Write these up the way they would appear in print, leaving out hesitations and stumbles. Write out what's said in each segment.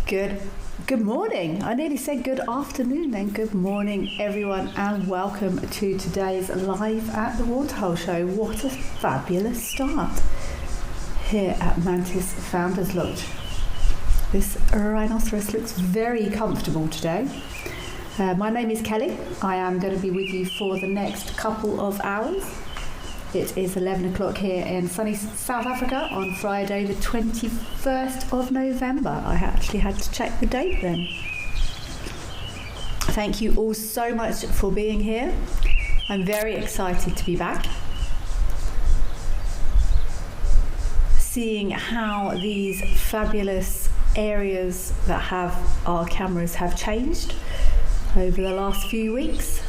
Good morning. I nearly said good afternoon then. Good morning, everyone, and welcome to today's Live at the Waterhole show. What a fabulous start here at Mantis Founders Lodge. This rhinoceros looks very comfortable today. My name is Kelly. I am going to be with you for the next couple of hours. It is 11 o'clock here in sunny South Africa on Friday the 21st of November. I actually had to check the date then. Thank you all so much for being here. I'm very excited to be back. Seeing how these fabulous areas that have our cameras have changed over the last few weeks.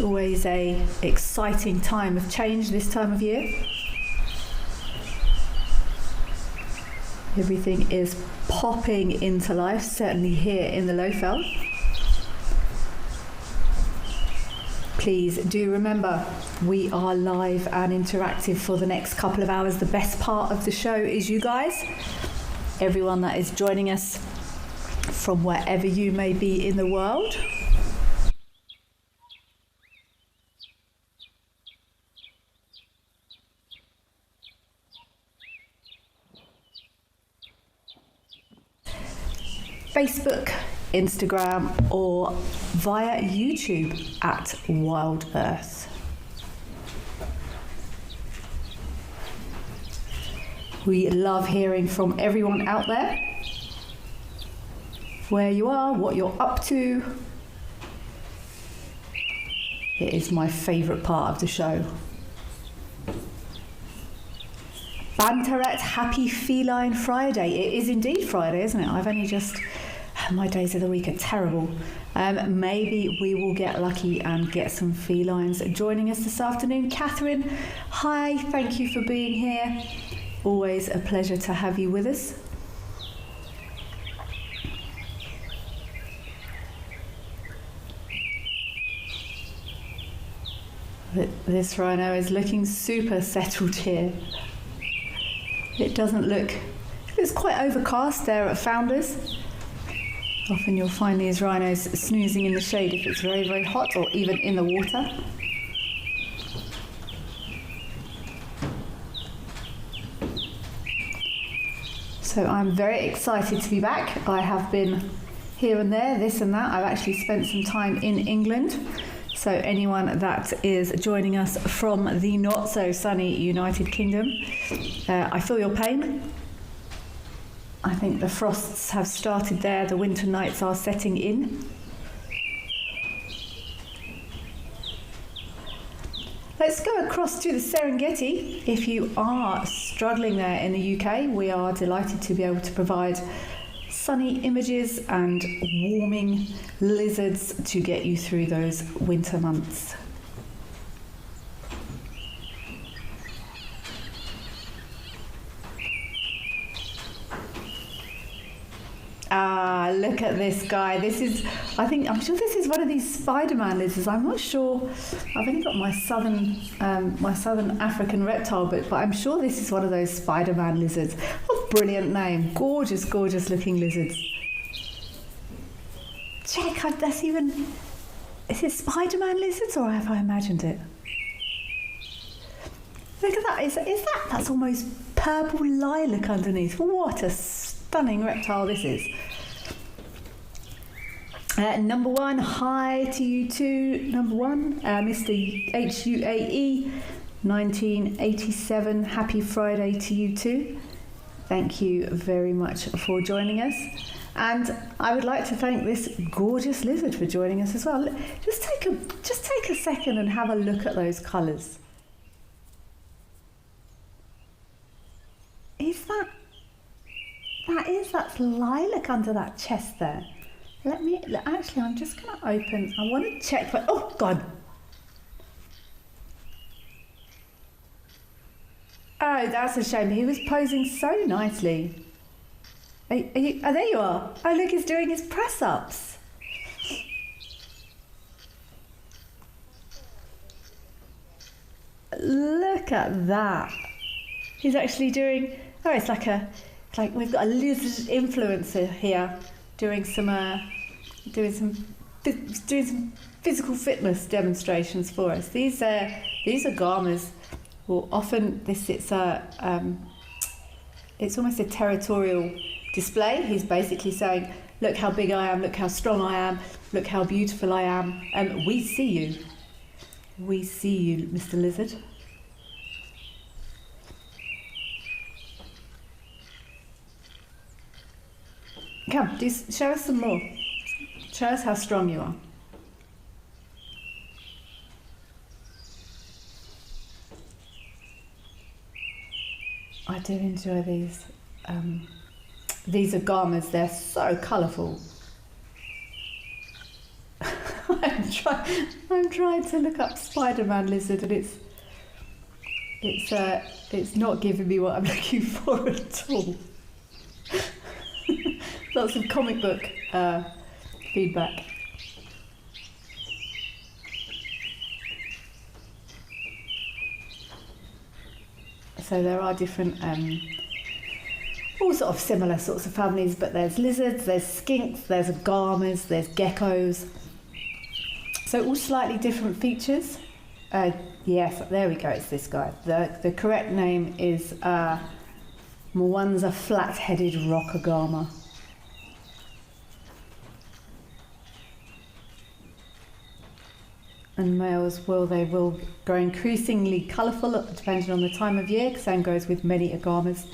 Always a exciting time of change this time of year. Everything is popping into life, certainly here in the Lowveld. Please do remember, we are live and interactive for the next couple of hours. The best part of the show is you guys, everyone that is joining us from wherever you may be in the world. Facebook, Instagram, or via YouTube at Wild Earth. We love hearing from everyone out there, where you are, what you're up to. It is my favourite part of the show. Banterette, happy Feline Friday. It is indeed Friday, isn't it? I've only just... My days of the week are terrible. Maybe we will get lucky and get some felines joining us this afternoon. Catherine, hi, thank you for being here. Always a pleasure to have you with us. This rhino is looking super settled here. It doesn't look... It's quite overcast there at Founders. Often you'll find these rhinos snoozing in the shade if it's very, very hot, or even in the water. So I'm very excited to be back. I have been here and there, this and that. I've actually spent some time in England. So anyone that is joining us from the not so sunny United Kingdom, I feel your pain. I think the frosts have started there, the winter nights are setting in. Let's go across to the Serengeti. If you are struggling there in the UK, we are delighted to be able to provide sunny images and warming lizards to get you through those winter months. Ah, look at this guy. I'm sure this is one of these Spider-Man lizards. I'm not sure. I've only got my southern African reptile book, but I'm sure this is one of those Spider-Man lizards. What a brilliant name. Gorgeous, gorgeous looking lizards. Check, is it Spider-Man lizards or have I imagined it? Look at that. That's almost purple lilac underneath. What a stunning reptile this is. Number one, hi to you too. Number one, Mr. HUAE, 1987. Happy Friday to you too. Thank you very much for joining us. And I would like to thank this gorgeous lizard for joining us as well. Just take a second and have a look at those colours. That's lilac under that chest there. Actually, I'm just going to open, I want to check, oh God. Oh, that's a shame. He was posing so nicely. Oh, there you are. Oh, look, he's doing his press-ups. Look at that. He's actually doing, it's like like we've got a lizard influencer here doing some physical fitness demonstrations for us. These are gamas. Well, often it's almost a territorial display. He's basically saying, look how big I am, look how strong I am, look how beautiful I am, and we see you. We see you, Mr. Lizard. Come, show us some more. Show us how strong you are. I do enjoy these. These are gamas. They're so colourful. I'm trying to look up Spider-Man lizard, and it's not giving me what I'm looking for at all. Lots of comic book feedback. So there are different, all sort of similar sorts of families, but there's lizards, there's skinks, there's agamas, there's geckos. So all slightly different features. Yes, there we go, it's this guy. The correct name is Mwanza flat-headed rock agama. And males will grow increasingly colourful depending on the time of year. Same goes with many agamas.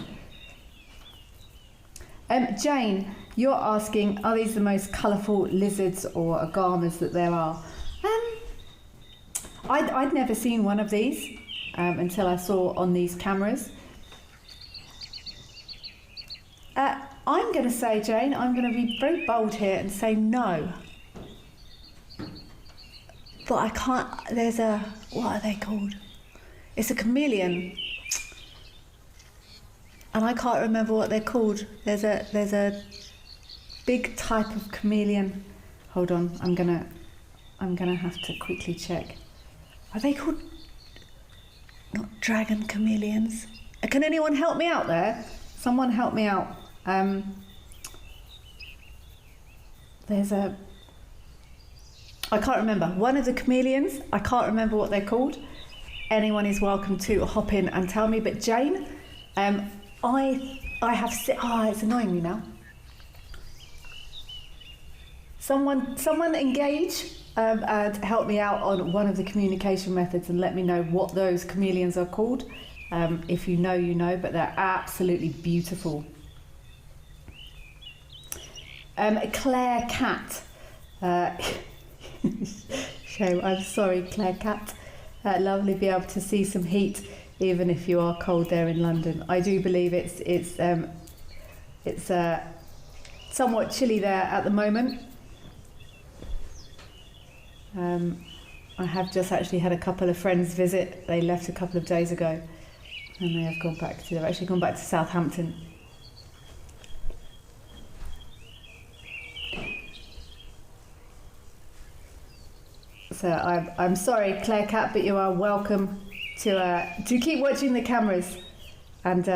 Jane, you're asking, are these the most colourful lizards or agamas that there are? I'd never seen one of these until I saw on these cameras. I'm going to say, Jane, I'm going to be very bold here and say no. But I can't, what are they called? It's a chameleon. And I can't remember what they're called. There's a big type of chameleon. Hold on, I'm gonna have to quickly check. Are they called, not dragon chameleons? Can anyone help me out there? Someone help me out. I can't remember. One of the chameleons, I can't remember what they're called. Anyone is welcome to hop in and tell me. But Jane, I have it's annoying me now. Someone engage and help me out on one of the communication methods and let me know what those chameleons are called. If you know, you know, but they're absolutely beautiful. Claire Cat. Shame, I'm sorry, Claire Cat. Lovely to be able to see some heat, even if you are cold there in London. I do believe it's somewhat chilly there at the moment. I have just actually had a couple of friends visit. They left a couple of days ago, and they've actually gone back to Southampton. So I'm sorry, Claire Cat, but you are welcome to keep watching the cameras and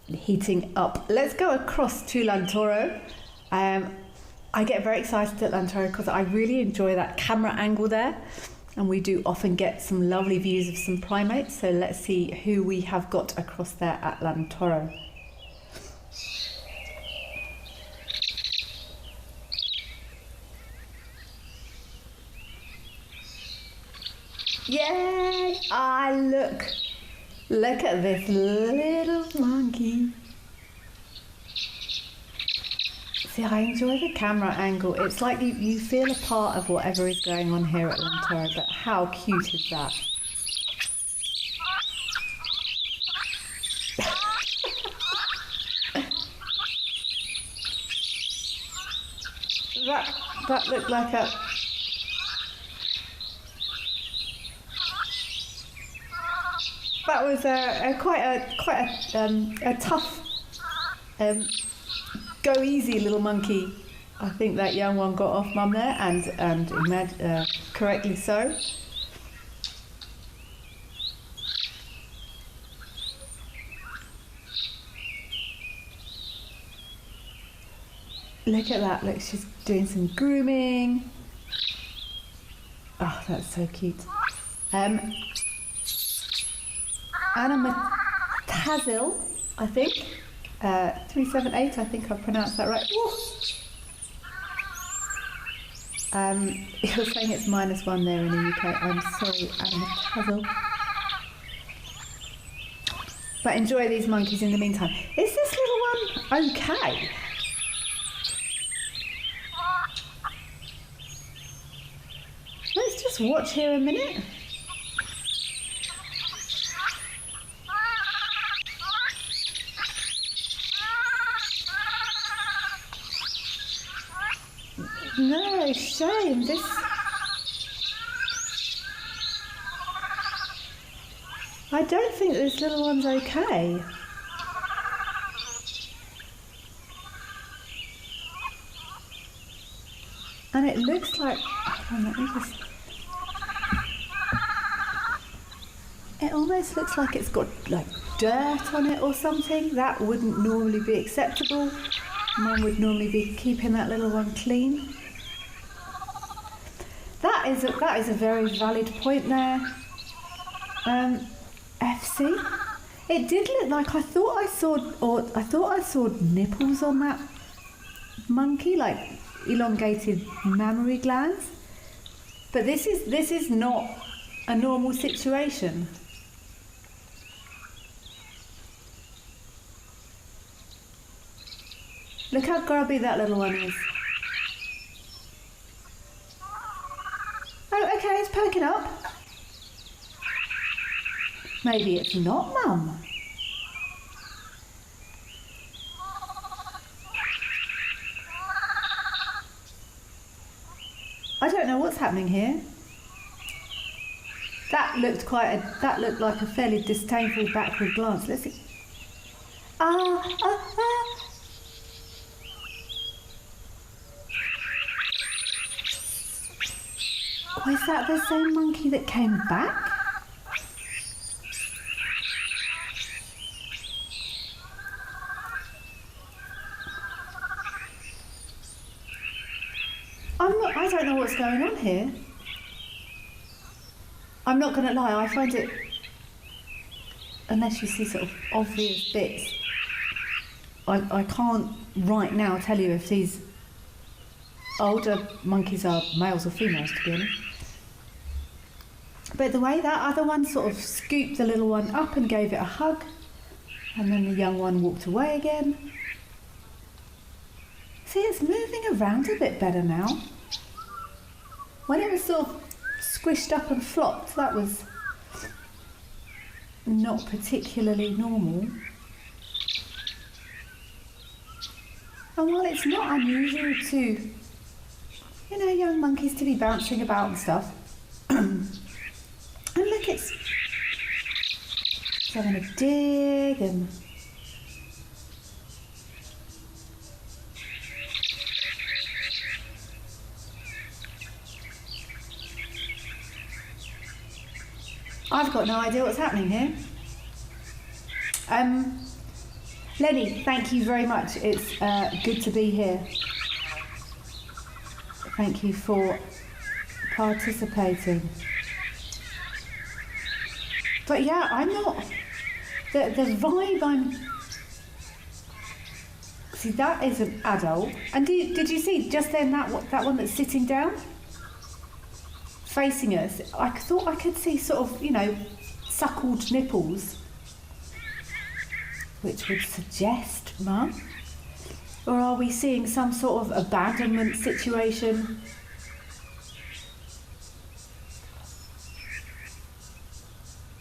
heating up. Let's go across to Lantoro. I get very excited at Lantoro because I really enjoy that camera angle there, and we do often get some lovely views of some primates. So let's see who we have got across there at Lantoro. Yay! Look at this little monkey. See, I enjoy the camera angle. It's like you feel a part of whatever is going on here at Lantoro, but how cute is that? that looked like a... That was quite a tough, go easy little monkey. I think that young one got off mum there, and correctly so. Look at that, look, she's doing some grooming. Oh, that's so cute. Tazil, I think. 378, I think I pronounced that right. You're saying it's -1 there in the UK. I'm sorry, Tazil. But enjoy these monkeys in the meantime. Is this little one okay? Let's just watch here a minute. No, shame. I don't think this little one's okay. And it looks like, it almost looks like it's got like dirt on it or something. That wouldn't normally be acceptable. Mum would normally be keeping that little one clean. That is a very valid point there. FC. It did look like I thought I saw nipples on that monkey, like elongated mammary glands. But this is not a normal situation. Look how grubby that little one is. Oh, okay, it's poking up. Maybe it's not, Mum. I don't know what's happening here. That looked like a fairly disdainful backward glance. Let's see. Was that the same monkey that came back? I don't know what's going on here. I'm not going to lie, I find it, unless you see sort of obvious bits, I can't right now tell you if these older monkeys are males or females, to be honest. But the way that other one sort of scooped the little one up and gave it a hug, and then the young one walked away again. See, it's moving around a bit better now. When it was sort of squished up and flopped, that was not particularly normal. And while it's not unusual to, young monkeys to be bouncing about and stuff, and look, it's having a dig and I've got no idea what's happening here. Lenny, thank you very much. It's good to be here. Thank you for participating. But yeah, I'm not... The vibe See, that is an adult. And did you see just then that one that's sitting down? Facing us, I thought I could see sort of, suckled nipples, which would suggest, Mum, or are we seeing some sort of abandonment situation?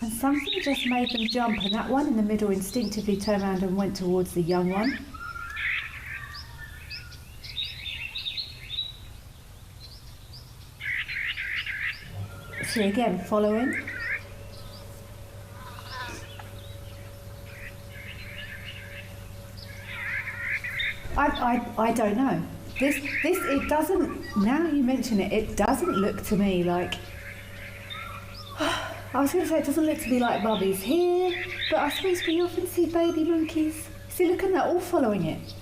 And something just made them jump, and that one in the middle instinctively turned around and went towards the young one. See again, following. I don't know. This it doesn't, now you mention it, it doesn't look to me like, I was going to say it doesn't look to me like Bubby's here, but I suppose we often see baby monkeys. See, look at that, all following it.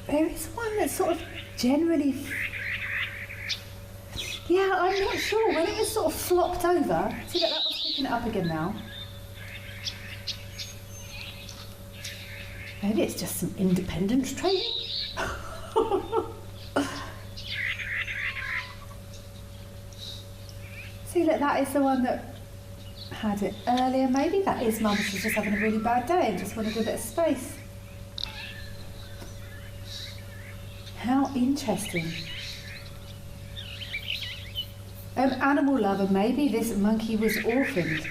There is one that's sort of generally... Yeah, I'm not sure. When it was sort of flopped over, see that was picking it up again now. Maybe it's just some independence training. See, look, that is the one that had it earlier. Maybe that is Mum. She's just having a really bad day and just wanted a bit of space. How interesting. Animal lover. Maybe this monkey was orphaned.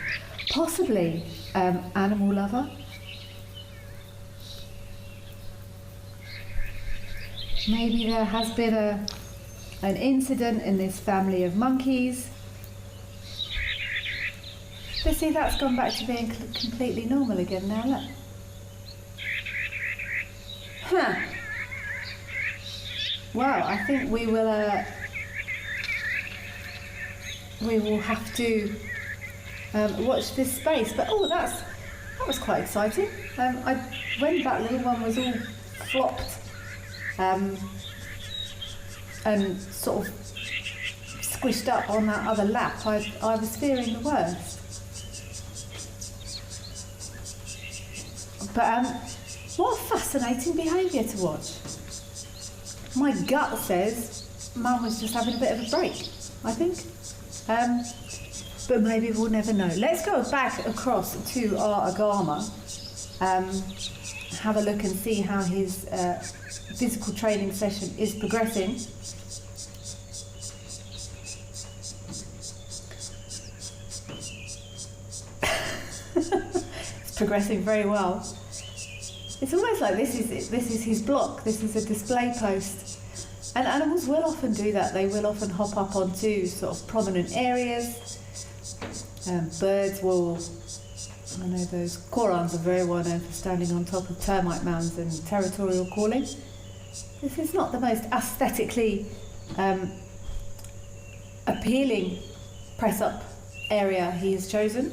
Possibly animal lover. Maybe there has been an incident in this family of monkeys. But see, that's gone back to being completely normal again now, look. Huh. Well, I think we will have to watch this space. But oh, that was quite exciting. When that little one was all flopped and sort of squished up on that other lap, I was fearing the worst. But what a fascinating behaviour to watch. My gut says Mum was just having a bit of a break, I think. But maybe we'll never know. Let's go back across to our Agama, have a look and see how his physical training session is progressing. It's progressing very well. It's almost like this is his block. This is a display post, and animals will often do that. They will often hop up onto sort of prominent areas. Birds will. I know those korans are very well known for standing on top of termite mounds and territorial calling. This is not the most aesthetically appealing press-up area he has chosen,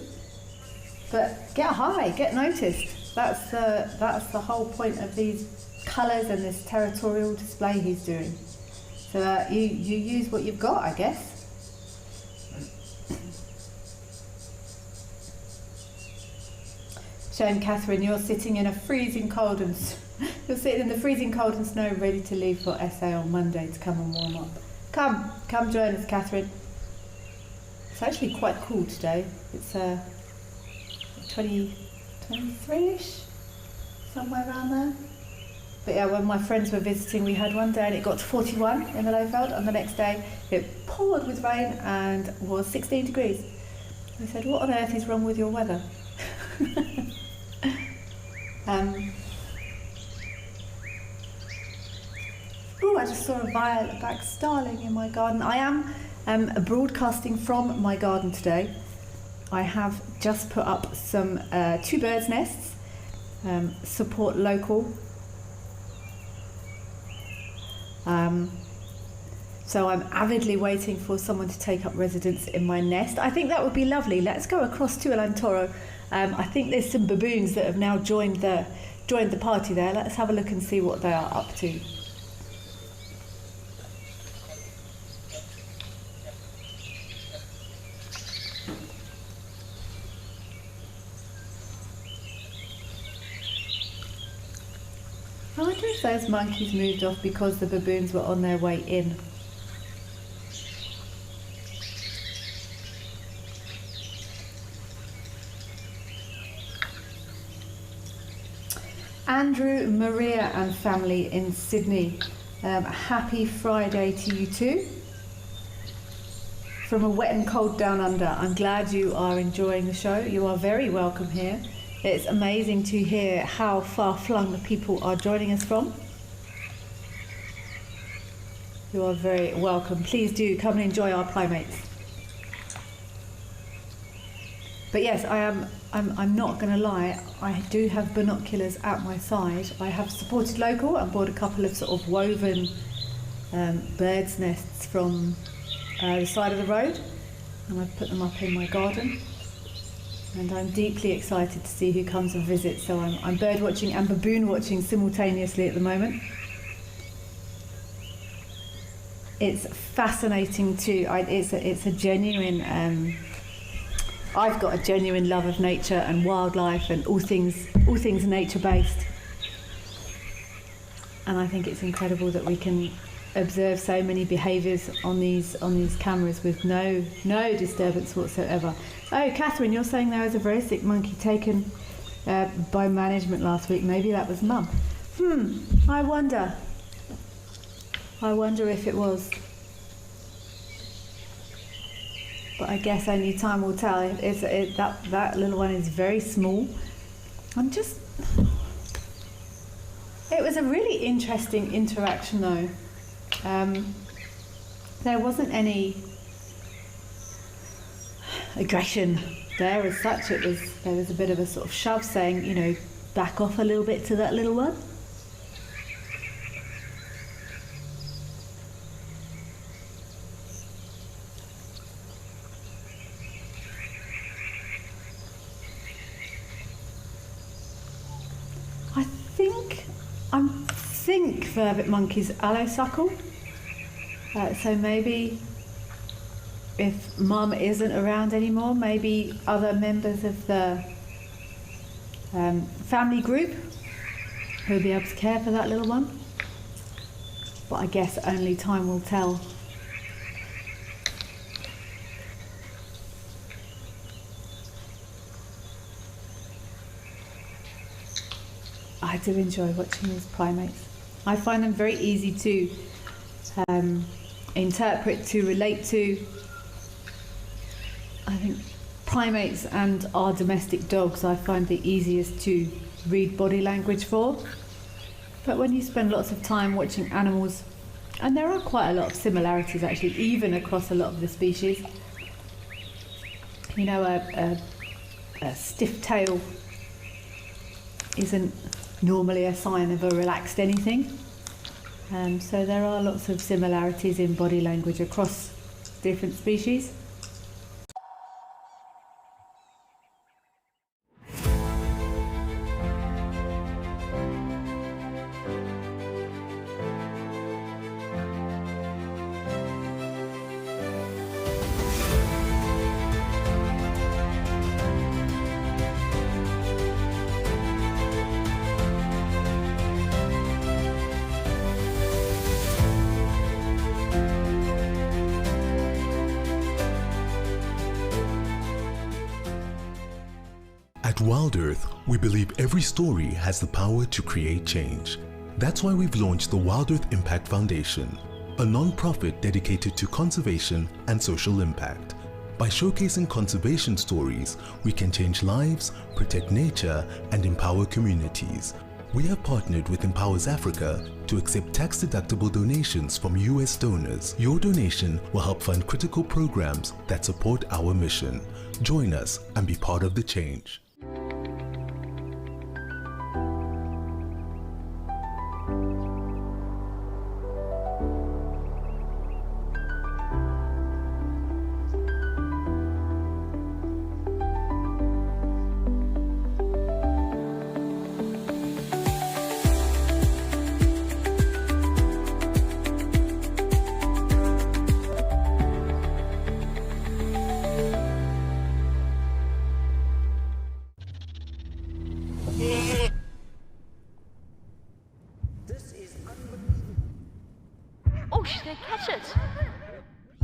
but get high, get noticed. That's the whole point of these colours and this territorial display he's doing. So you use what you've got, I guess. Shame, Catherine, you're sitting in the freezing cold and snow, ready to leave for SA on Monday to come and warm up. Come join us, Catherine. It's actually quite cool today. It's 23-ish, somewhere around there. But yeah, when my friends were visiting, we had one day and it got to 41 in the Lowveld, and the next day it poured with rain and was 16 degrees. I said, what on earth is wrong with your weather? I just saw a violet-backed starling in my garden. I am broadcasting from my garden today. I have just put up some 2 birds' nests, support local. So I'm avidly waiting for someone to take up residence in my nest. I think that would be lovely. Let's go across to Elantoro. I think there's some baboons that have now joined the party there. Let's have a look and see what they are up to. I wonder if those monkeys moved off because the baboons were on their way in. Andrew, Maria and family in Sydney, happy Friday to you too. From a wet and cold down under, I'm glad you are enjoying the show. You are very welcome here. It's amazing to hear how far-flung the people are joining us from. You are very welcome. Please do come and enjoy our primates. But yes, I'm not going to lie, I do have binoculars at my side. I have supported local and bought a couple of sort of woven birds' nests from the side of the road, and I've put them up in my garden. And I'm deeply excited to see who comes and visits, so I'm bird watching and baboon watching simultaneously at the moment. it's fascinating too. It's a genuine. I've got a genuine love of nature and wildlife and all things nature based. And I think it's incredible that we can observe so many behaviours on these cameras with no disturbance whatsoever. Oh, Catherine, you're saying there was a very sick monkey taken by management last week. Maybe that was Mum. I wonder if it was. But I guess only time will tell. That little one is very small. It was a really interesting interaction though. There wasn't any aggression there as such. There was a bit of a sort of shove saying, back off a little bit to that little one. I think vervet monkeys allosuckle. So maybe if Mum isn't around anymore, maybe other members of the family group who will be able to care for that little one. But I guess only time will tell. I do enjoy watching these primates. I find them very easy to interpret, to relate to. I think primates and our domestic dogs I find the easiest to read body language for. But when you spend lots of time watching animals, and there are quite a lot of similarities actually, even across a lot of the species. A stiff tail isn't normally a sign of a relaxed anything. So there are lots of similarities in body language across different species. At Wild Earth, we believe every story has the power to create change. That's why we've launched the Wild Earth Impact Foundation, a non-profit dedicated to conservation and social impact. By showcasing conservation stories, we can change lives, protect nature, and empower communities. We have partnered with Empowers Africa to accept tax-deductible donations from US donors. Your donation will help fund critical programs that support our mission. Join us and be part of the change. Oh, she didn't catch it.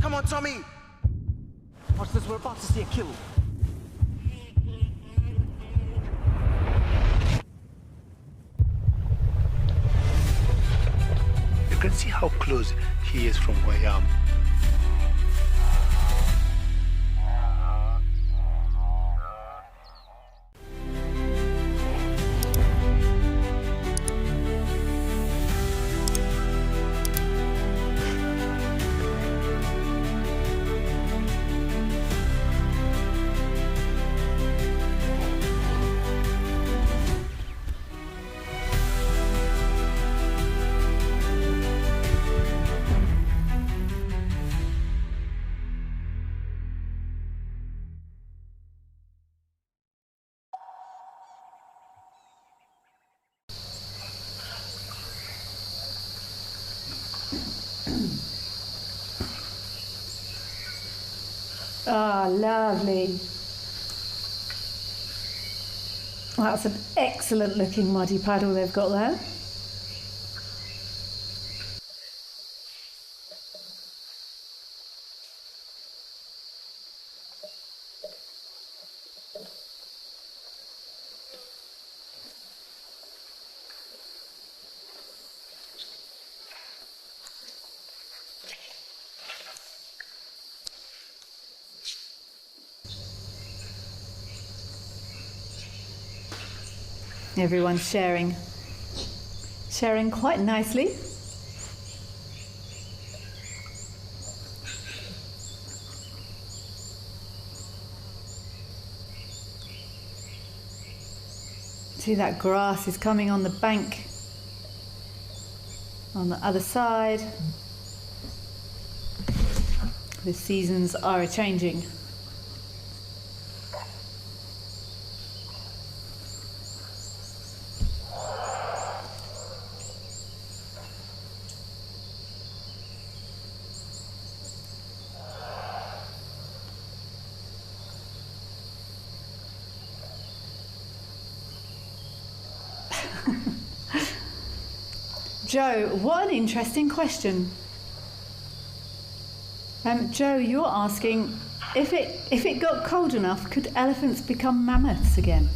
Come on, Tommy. Watch this, we're about to see a kill. You can see how close he is from where I am. Ah, lovely. That's an excellent looking muddy paddle they've got there. Everyone's sharing quite nicely. See, that grass is coming on the bank on the other side. The seasons are a-changing. Joe, what an interesting question. Joe, you're asking if it got cold enough, could elephants become mammoths again?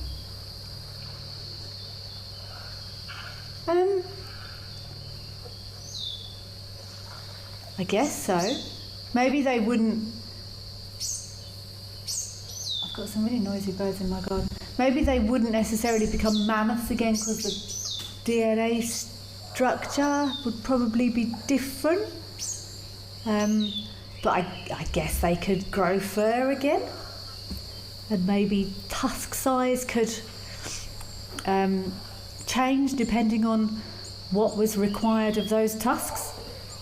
I guess so. Maybe they wouldn't. I've got some really noisy birds in my garden. Maybe they wouldn't necessarily become mammoths again because the DNA structure would probably be different. But I guess they could grow fur again, and maybe tusk size could change depending on what was required of those tusks.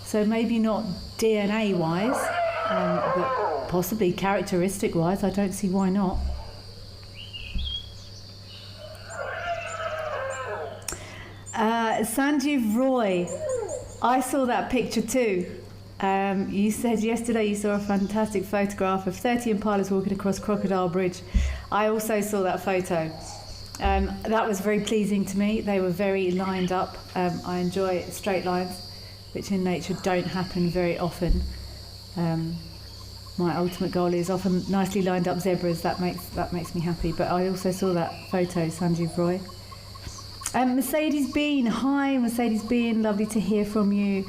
So maybe not DNA wise, but possibly characteristic wise. I don't see why not. Sanjeev Roy, I saw that picture too. You said yesterday you saw a fantastic photograph of 30 impalas walking across Crocodile Bridge. I also saw that photo. That was very pleasing to me. They were very lined up. I enjoy straight lines, which in nature don't happen very often. My ultimate goal is often nicely lined up zebras. That makes me happy. But I also saw that photo, Sanjeev Roy. Mercedes Bean, hi Mercedes Bean, lovely to hear from you.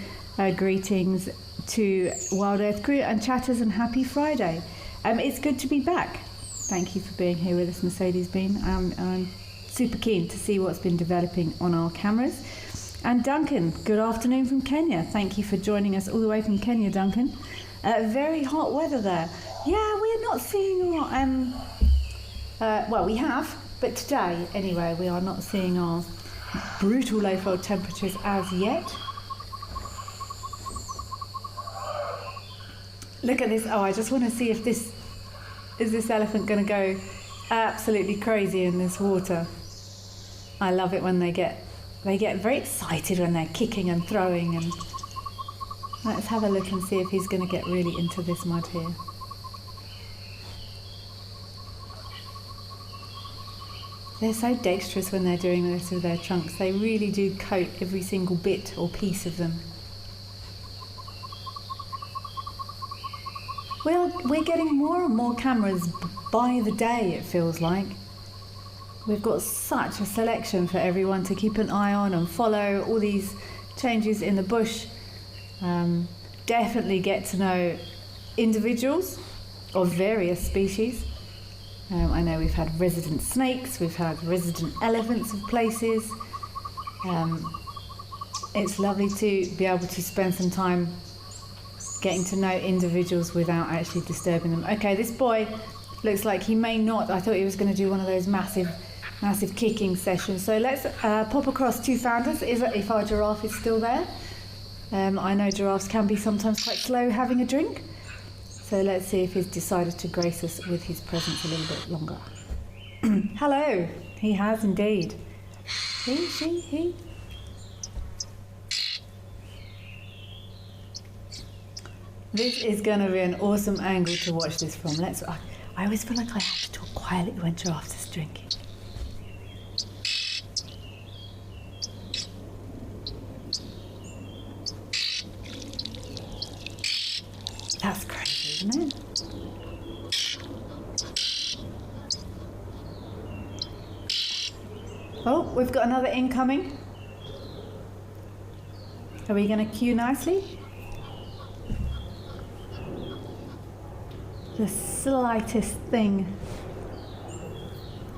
Greetings to Wild Earth crew and chatters, and happy Friday. It's good to be back. Thank you for being here with us, Mercedes Bean. I'm super keen to see what's been developing on our cameras. And Duncan, good afternoon from Kenya. Thank you for joining us all the way from Kenya, Duncan. Very hot weather there. Yeah, we're not seeing well, we have, but today anyway, we are not seeing our brutal low fold temperatures as yet. Look at this. Oh, I just want to see if this elephant going to go absolutely crazy in this water. I love it when they get very excited when they're kicking and throwing. And let's have a look and see if he's going to get really into this mud here. They're so dexterous when they're doing this with their trunks. They really do coat every single bit or piece of them. We're getting more and more cameras by the day, it feels like. We've got such a selection for everyone to keep an eye on and follow all these changes in the bush. Definitely get to know individuals of various species. I know we've had resident snakes, we've had resident elephants of places. It's lovely to be able to spend some time getting to know individuals without actually disturbing them. Okay, this boy looks like he may not. I thought he was going to do one of those massive kicking sessions. So let's pop across to Founders if our giraffe is still there. I know giraffes can be sometimes quite slow having a drink. So let's see if he's decided to grace us with his presence a little bit longer. Hello, he has indeed. He. This is going to be an awesome angle to watch this from. I always feel like I have to talk quietly when giraffes are drinking. That's crazy, isn't it? Oh, we've got another incoming. Are we going to queue nicely? The slightest thing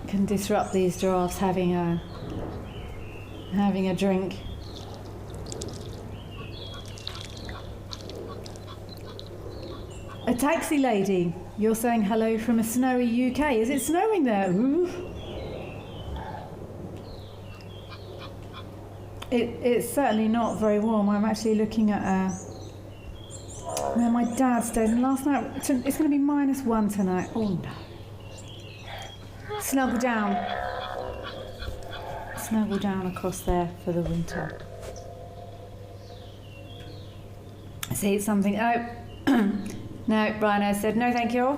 can disrupt these giraffes having a drink. A taxi lady, you're saying hello from a snowy UK. Is it snowing there? Ooh. It's certainly not very warm. I'm actually looking at where my dad stays. And last night, it's going to be -1 tonight. Oh no. Snuggle down. Snuggle down across there for the winter. See, it's something. Oh. No, Rhino said no thank you.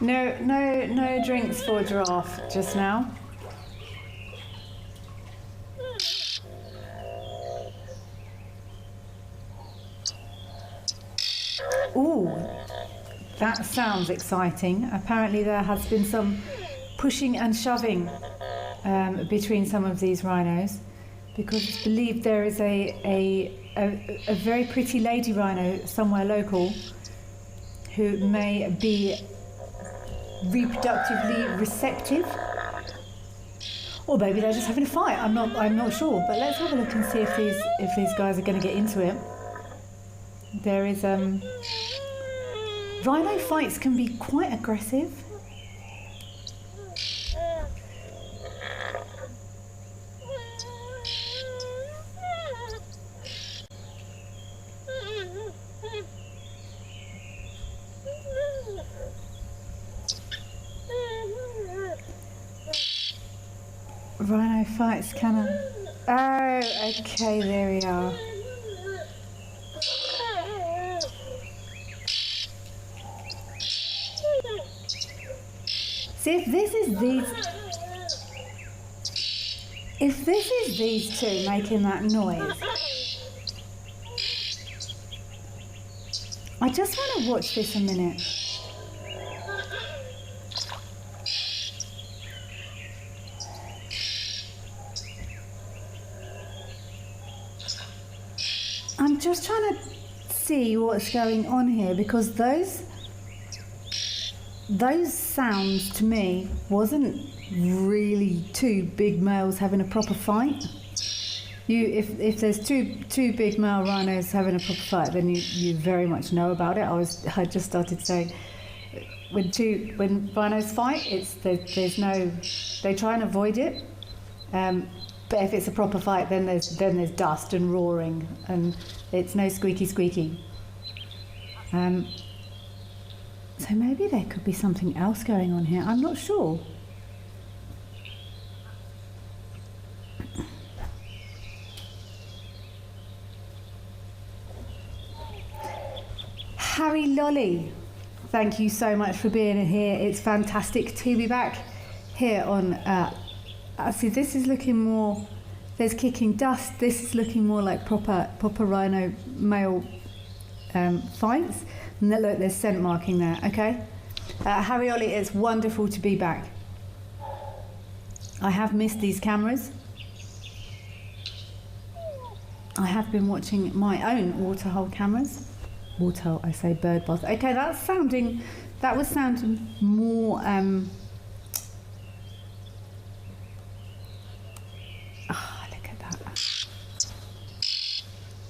No drinks for giraffe just now. Ooh, that sounds exciting. Apparently there has been some pushing and shoving between some of these rhinos, because it's believed there is a very pretty lady rhino somewhere local who may be reproductively receptive, or maybe they're just having a fight. I'm not sure. But let's have a look and see if these guys are going to get into it. There is rhino fights can be quite aggressive. Rhino fights kind of... Oh, okay, there we are. See, if this is these two making that noise, I just want to watch this a minute. I'm just trying to see what's going on here, because those sounds to me wasn't really two big males having a proper fight. If there's two big male rhinos having a proper fight, then you very much know about it. I just started saying when rhinos fight, they try and avoid it. But if it's a proper fight, then there's dust and roaring, and it's no squeaky. So maybe there could be something else going on here. I'm not sure. Harry Lolly, thank you so much for being here. It's fantastic to be back here on... see, this is looking more... There's kicking dust. This is looking more like proper rhino male fights. And look, there's scent marking there, okay? Harry Ollie, it's wonderful to be back. I have missed these cameras. I have been watching my own waterhole cameras. Waterhole, I say bird bath. Okay, that was sounding more... look at that.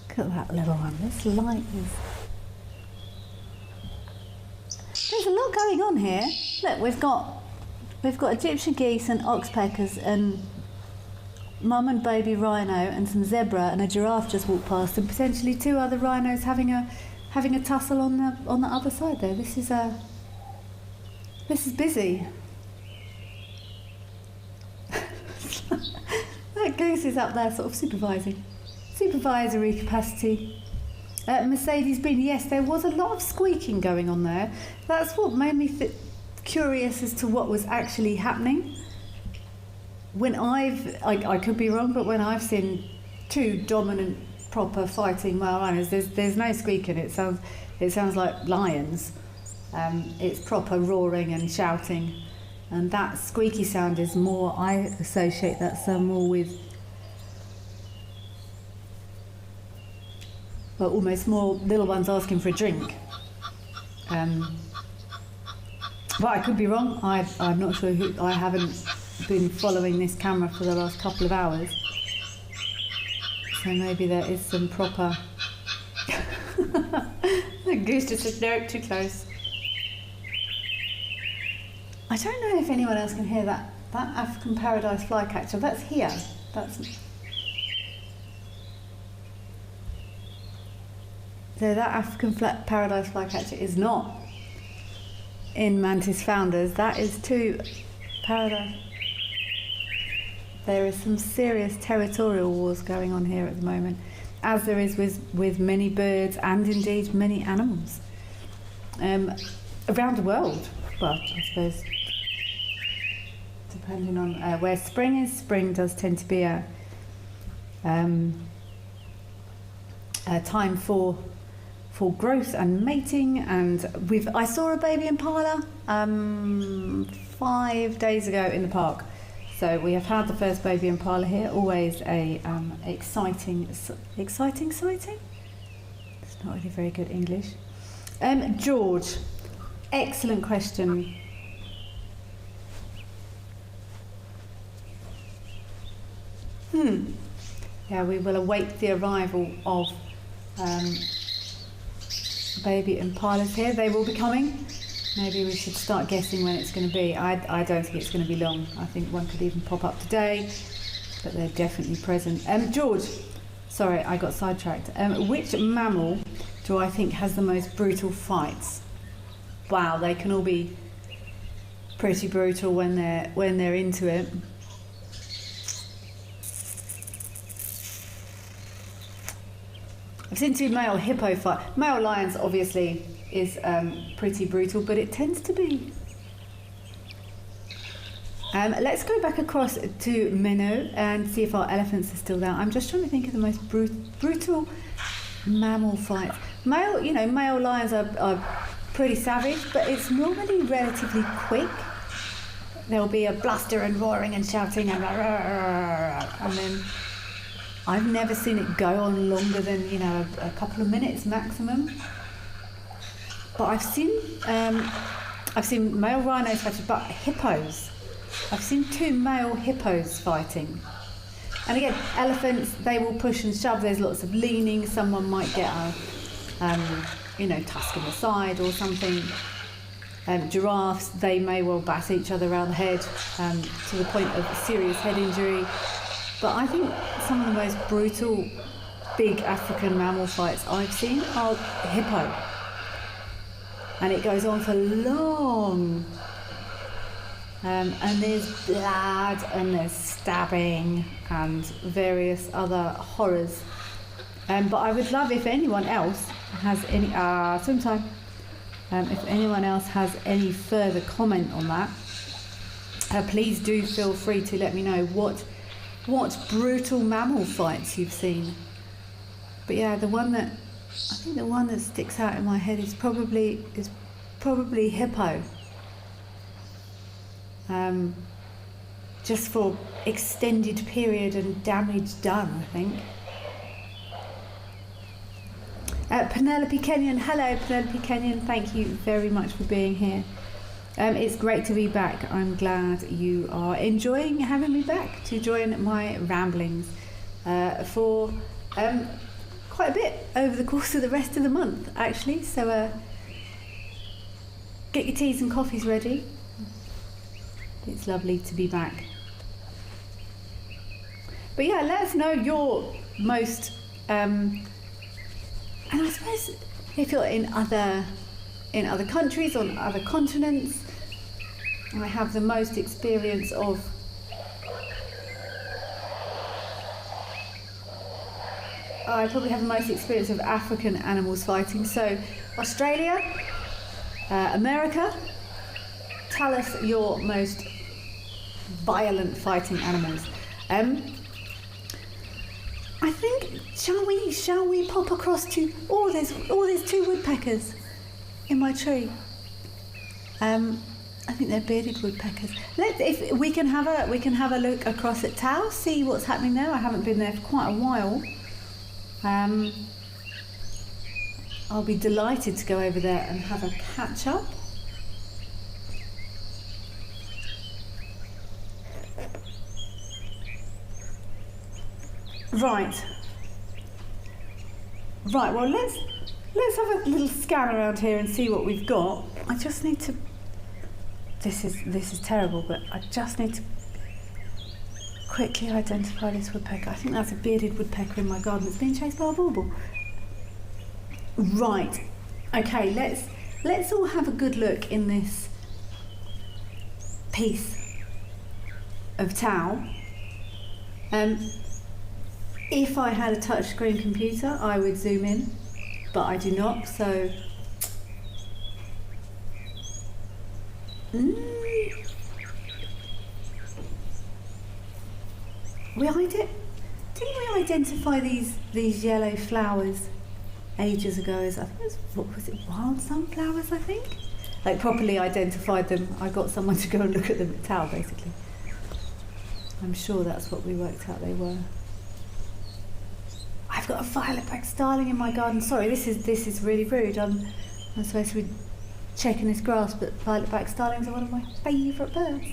Look at that little one. This light is... There's a lot going on here. Look, we've got Egyptian geese and oxpeckers and mum and baby rhino and some zebra and a giraffe just walked past, and potentially two other rhinos having a tussle on the other side there. This is busy. Goose is up there sort of supervisory capacity. Mercedes Bean, yes, there was a lot of squeaking going on there. That's what made me curious as to what was actually happening. When I could be wrong, but when I've seen two dominant, proper fighting male rhinos, there's no squeaking. It sounds like lions. It's proper roaring and shouting, and that squeaky sound is more. I associate that sound more with. Well, almost more little ones asking for a drink. But I could be wrong. I'm not sure who. I haven't been following this camera for the last couple of hours, so maybe there is some proper. The goose just said no, too close. I don't know if anyone else can hear that African paradise flycatcher. That's here. So that African paradise flycatcher is not in Mantis Founders. That is to Paradise. There is some serious territorial wars going on here at the moment, as there is with many birds and indeed many animals around the world. Well, I suppose depending on where spring is. Spring does tend to be a time for growth and mating, and I saw a baby impala 5 days ago in the park. So we have had the first baby impala here. Always a exciting sighting. It's not really very good English. George, excellent question. Yeah, we will await the arrival of baby impalas here. They will be coming. Maybe we should start guessing when it's going to be. I don't think it's going to be long. I think one could even pop up today, but they're definitely present. George, sorry, I got sidetracked. Which mammal do I think has the most brutal fights? Wow, they can all be pretty brutal when they're into it. I've seen two male hippo fight. Male lions obviously is pretty brutal, but it tends to be. Let's go back across to Minnow and see if our elephants are still there. I'm just trying to think of the most brutal mammal fights. Male lions are pretty savage, but it's normally relatively quick. There'll be a bluster and roaring and shouting and then I've never seen it go on longer than a couple of minutes maximum. But I've seen male rhinos fighting, but hippos. I've seen two male hippos fighting. And again, elephants, they will push and shove. There's lots of leaning. Someone might get a tusk in the side or something. Giraffes, they may well bat each other around the head to the point of serious head injury. But I think some of the most brutal big African mammal fights I've seen are hippo. And it goes on for long. And there's blood and there's stabbing and various other horrors. But I would love if anyone else has any swim time. If anyone else has any further comment on that, please do feel free to let me know what brutal mammal fights you've seen. But yeah, the one that sticks out in my head is probably hippo. Just for extended period and damage done, I think. Penelope Kenyon, hello Penelope Kenyon, thank you very much for being here. It's great to be back. I'm glad you are enjoying having me back to join my ramblings for quite a bit over the course of the rest of the month, actually. So get your teas and coffees ready. It's lovely to be back. But yeah, let us know your most and I suppose if you're in other countries, on other continents, I have the most experience of I probably have the most experience of African animals fighting. So, Australia, America, tell us your most violent fighting animals. I think, shall we pop across to, there's 2 woodpeckers in my tree. I think they're bearded woodpeckers. If we can have a look across at Tau, see what's happening there. I haven't been there for quite a while. I'll be delighted to go over there and have a catch up. Right. Well, let's have a little scan around here and see what we've got. I just need to. This is terrible, but I just need to quickly identify this woodpecker. I think that's a bearded woodpecker in my garden that's being chased by a bauble. Right. Okay. Let's all have a good look in this piece of Tau. If I had a touchscreen computer, I would zoom in, but I do not, so... Didn't we identify these yellow flowers ages ago as, I think it was, what was it, wild sunflowers, I think? Like, properly identified them. I got someone to go and look at them at Tau, basically. I'm sure that's what we worked out they were. I've got a violet-backed starling in my garden. Sorry, this is really rude. I'm supposed to be checking this grass, but violet-backed starlings are one of my favourite birds.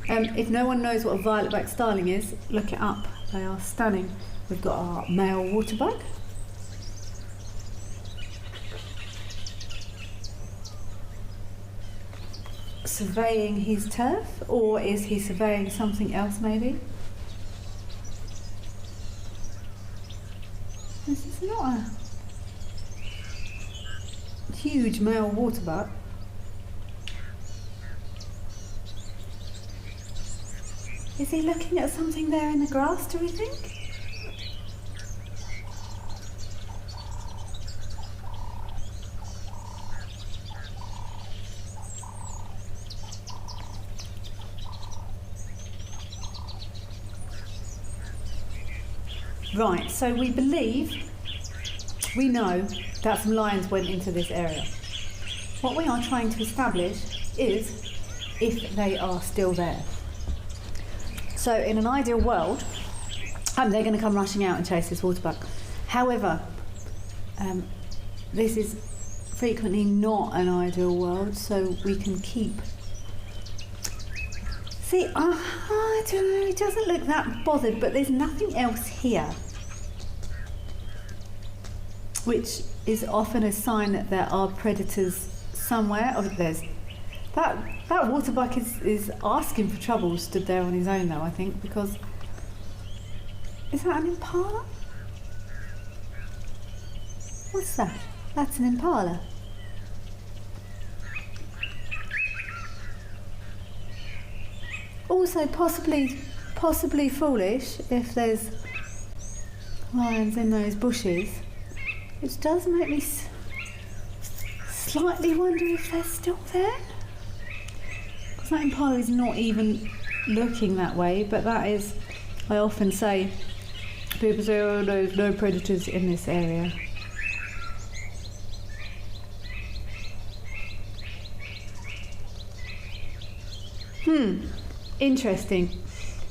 If no one knows what a violet-backed starling is, look it up. They are stunning. We've got our male waterbug. Surveying his turf, or is he surveying something else maybe? This is not a huge male waterbug. Is he looking at something there in the grass, do we think? Right, so we know that some lions went into this area. What we are trying to establish is if they are still there. So in an ideal world, they're going to come rushing out and chase this waterbuck. However, this is frequently not an ideal world, so we can keep... See, I don't know, it doesn't look that bothered, but there's nothing else here, which is often a sign that there are predators somewhere. Oh, there's that waterbuck is asking for trouble, stood there on his own though, I think, because... Is that an impala? What's that? That's an impala. Also possibly foolish if there's lions in those bushes, which does make me slightly wonder if they're still there. Because that impala is not even looking that way, but that is, I often say, people say, oh, there's no predators in this area. Interesting.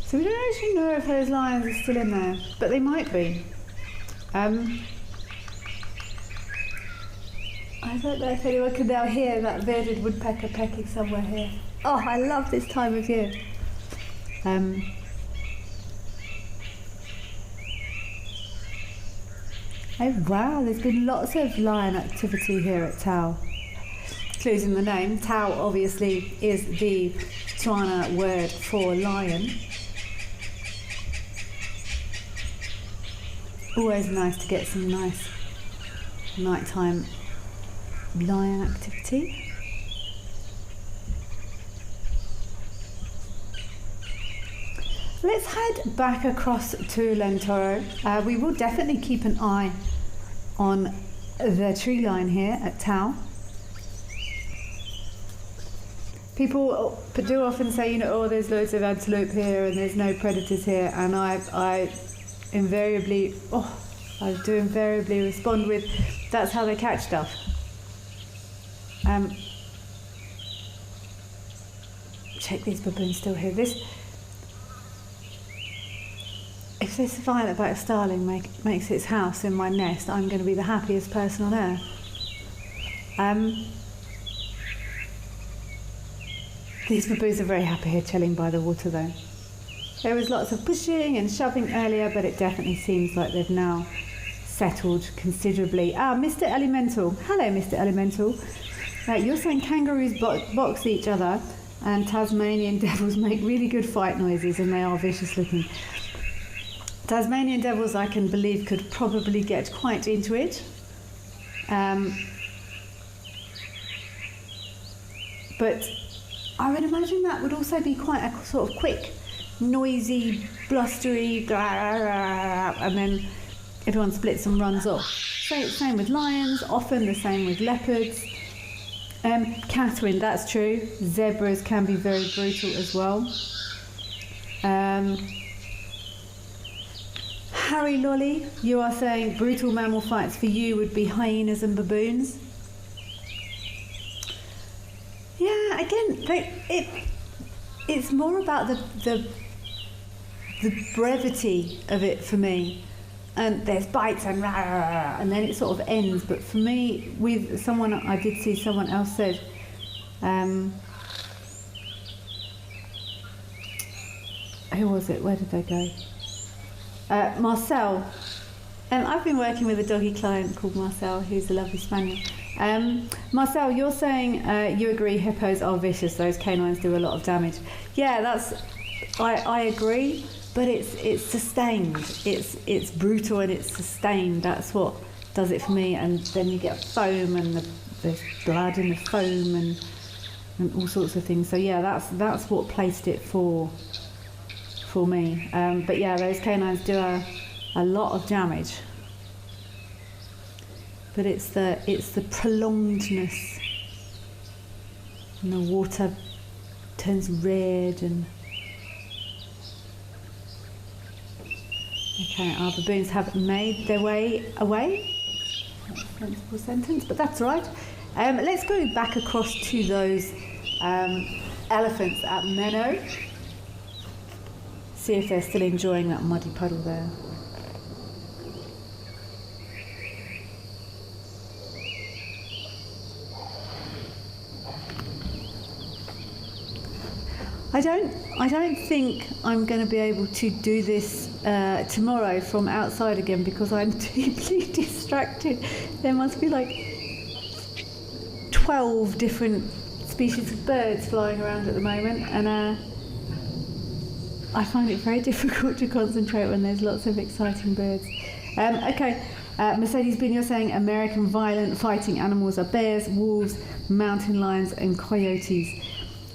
So we don't actually know if those lions are still in there, but they might be. I don't know if anyone can now hear that bearded woodpecker pecking somewhere here. Oh, I love this time of year. Oh wow, there's been lots of lion activity here at Tau. Clues in the name. Tau obviously is the Tswana word for lion. Always nice to get some nice nighttime lion activity. Let's head back across to Lentoro. We will definitely keep an eye on the tree line here at Tau. People do often say, you know, oh, there's loads of antelope here and there's no predators here, and I invariably respond with, that's how they catch stuff. Check these baboons still here. If this violet-backed starling makes its house in my nest, I'm going to be the happiest person on earth. These baboons are very happy here chilling by the water though. There was lots of pushing and shoving earlier, but it definitely seems like they've now settled considerably. Mr. Elemental. Hello, Mr. Elemental. You're saying kangaroos box each other and Tasmanian devils make really good fight noises, and they are vicious looking. Tasmanian devils, I can believe, could probably get quite into it. But I would imagine that would also be quite a sort of quick, noisy, blustery, and then everyone splits and runs off. Same with lions, often the same with leopards. Catherine, that's true. Zebras can be very brutal as well. Harry Lolly, you are saying brutal mammal fights for you would be hyenas and baboons. Yeah, again, it's more about the brevity of it for me. And there's bites and rah, rah, rah, and then it sort of ends. But for me, with someone, I did see someone else said, who was it? Where did they go? Marcel. I've been working with a doggy client called Marcel, who's a lovely spaniel. Marcel, you're saying you agree hippos are vicious, those canines do a lot of damage. Yeah, I agree, but it's sustained. It's brutal and it's sustained. That's what does it for me. And then you get foam and there's blood in the foam and all sorts of things. So yeah, that's what placed it for me. But yeah, those canines do a lot of damage. But it's the prolongedness, and the water turns red and. Okay, our baboons have made their way away. That's a sensible sentence, but that's all right. Let's go back across to those elephants at Menno. See if they're still enjoying that muddy puddle there. I don't think I'm going to be able to do this tomorrow from outside again because I'm deeply distracted. There must be like 12 different species of birds flying around at the moment, and I find it very difficult to concentrate when there's lots of exciting birds. Okay, Mercedes Bean, you're saying American violent fighting animals are bears, wolves, mountain lions and coyotes.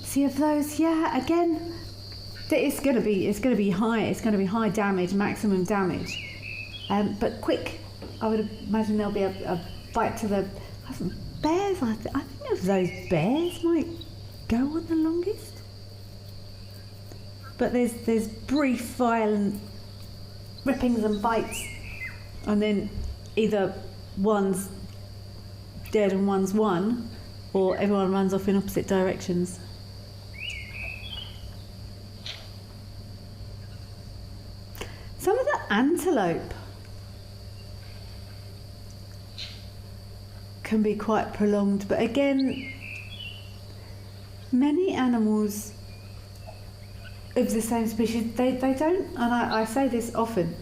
See of those, yeah, again, it's going to be high damage, maximum damage, but quick. I would imagine there'll be a bite to the bears. I think of those bears might go on the longest, but there's brief, violent rippings and bites, and then either one's dead and one's won, or everyone runs off in opposite directions. Some of the antelope can be quite prolonged, but again, many animals of the same species, they don't, and I say this often,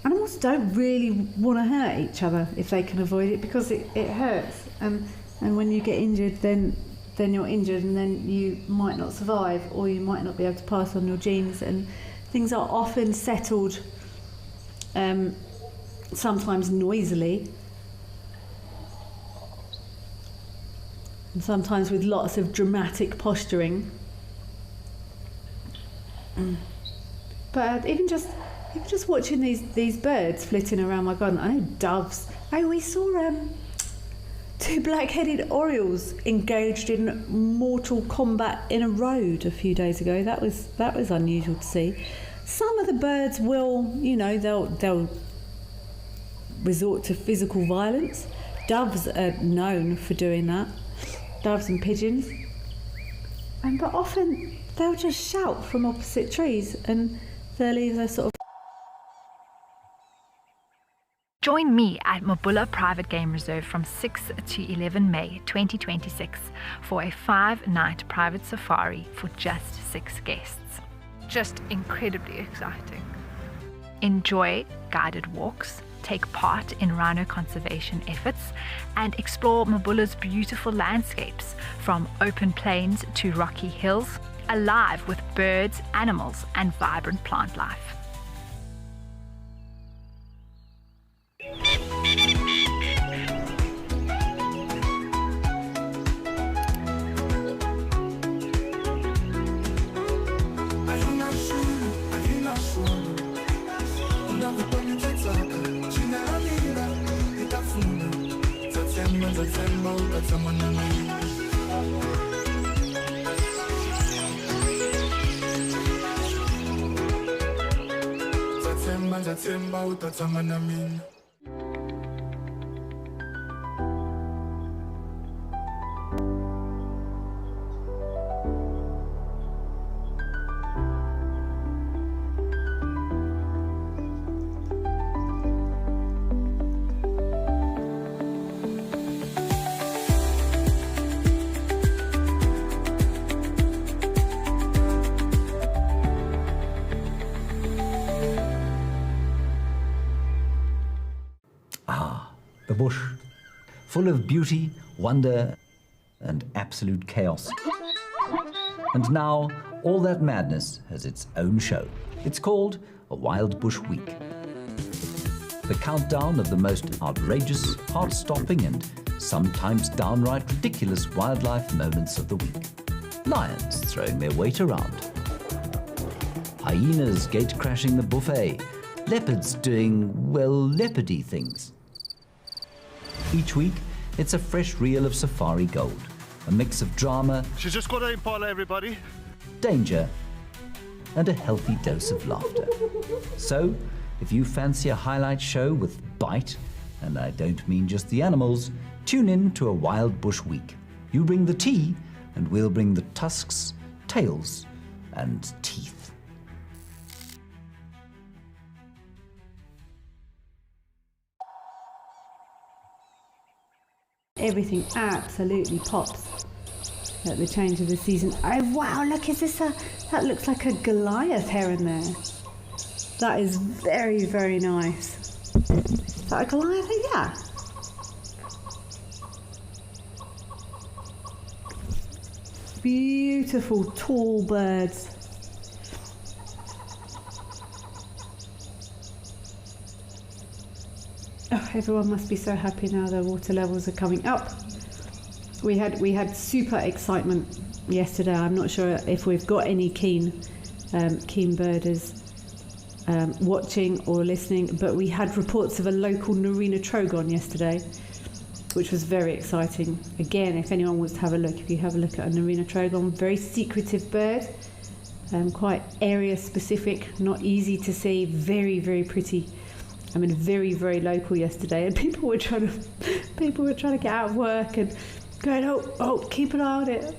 animals don't really want to hurt each other if they can avoid it, because it hurts, and when you get injured, then you're injured, and then you might not survive, or you might not be able to pass on your genes, and things are often settled, sometimes noisily, and sometimes with lots of dramatic posturing. But even just watching these birds flitting around my garden, I know doves. Oh, we saw two black-headed orioles engaged in mortal combat in a road a few days ago. That was unusual to see. Some of the birds will, they'll resort to physical violence. Doves are known for doing that. Doves and pigeons. But often they'll just shout from opposite trees and they'll either sort of... Join me at Mabulla Private Game Reserve from 6 to 11 May 2026 for a 5-night private safari for just 6 guests. Just incredibly exciting. Enjoy guided walks, take part in rhino conservation efforts, and explore Mabulla's beautiful landscapes from open plains to rocky hills, alive with birds, animals, and vibrant plant life. The bush, full of beauty, wonder, and absolute chaos. And now, all that madness has its own show. It's called a Wild Bush Week. The countdown of the most outrageous, heart-stopping, and sometimes downright ridiculous wildlife moments of the week. Lions throwing their weight around. Hyenas gate-crashing the buffet. Leopards doing, leopardy things. Each week, it's a fresh reel of safari gold, a mix of drama, She's just got to Impala, everybody. danger, and a healthy dose of laughter. So, if you fancy a highlight show with bite, and I don't mean just the animals, tune in to a Wild Bush Week. You bring the tea, and we'll bring the tusks, tails, and teeth. Everything absolutely pops at the change of the season. Oh wow, look, that looks like a Goliath heron there. That is very, very nice. Is that a Goliath? Yeah. Beautiful tall birds. Oh, everyone must be so happy now the water levels are coming up. We had super excitement yesterday. I'm not sure if we've got any keen birders watching or listening, but we had reports of a local Narina trogon yesterday, which was very exciting. Again, if anyone wants to have a look, if you have a look at a Narina trogon, very secretive bird, quite area specific, not easy to see, very, very pretty. I mean, very, very local yesterday, and people were trying to get out of work and going, oh, keep an eye on it.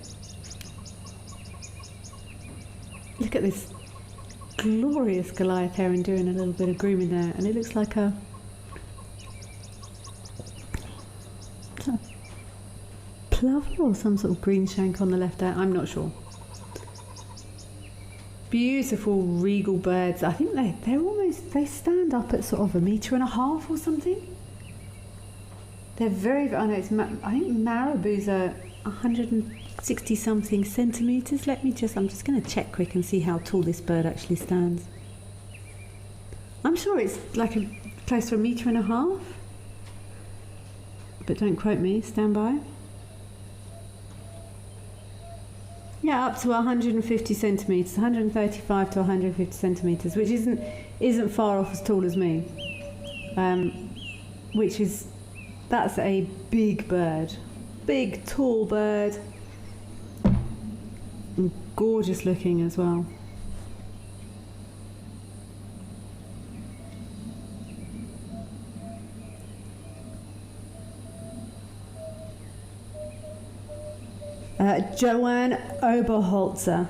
Look at this glorious Goliath heron doing a little bit of grooming there, and it looks like a plover or some sort of green shank on the left there. I'm not sure. Beautiful regal birds. I think they stand up at sort of 1.5 meters or something. They're very, I think marabous are 160 something centimeters. I'm just going to check quick and see how tall this bird actually stands. I'm sure it's like close to 1.5 meters. But don't quote me, stand by. Yeah, up to 150 centimetres, 135 to 150 centimetres, which isn't far off as tall as me. That's a big bird. Big, tall bird. And gorgeous looking as well. Johann Oberholzer.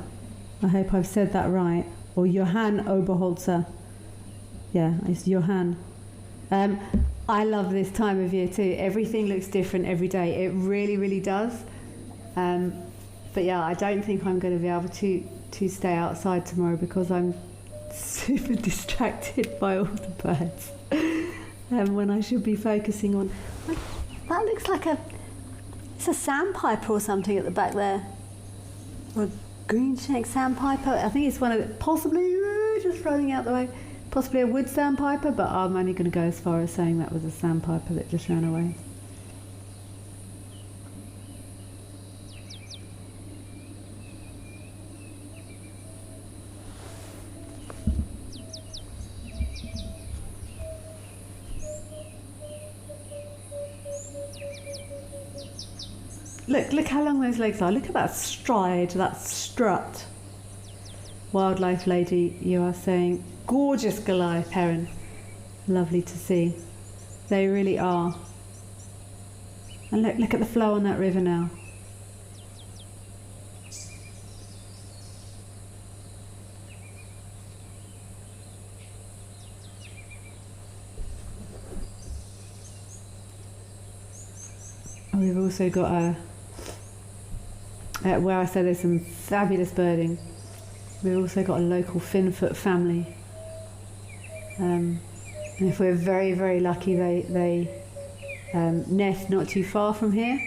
I hope I've said that right. Or Johann Oberholzer. Yeah, it's Johann. I love this time of year too. Everything looks different every day. It really, really does. But yeah, I don't think I'm going to be able to stay outside tomorrow because I'm super distracted by all the birds. When I should be focusing on... That looks like it's a sandpiper or something at the back there. Or a green-checked sandpiper. I think it's one of the... Possibly, just running out the way. Possibly a wood sandpiper, but I'm only going to go as far as saying that was a sandpiper that just ran away. Look how long those legs are. Look at that stride, that strut. Wildlife lady, you are saying, gorgeous Goliath heron. Lovely to see. They really are. And look at the flow on that river now. We've also got where I said there's some fabulous birding. We've also got a local finfoot family. And if we're very, very lucky, they nest not too far from here.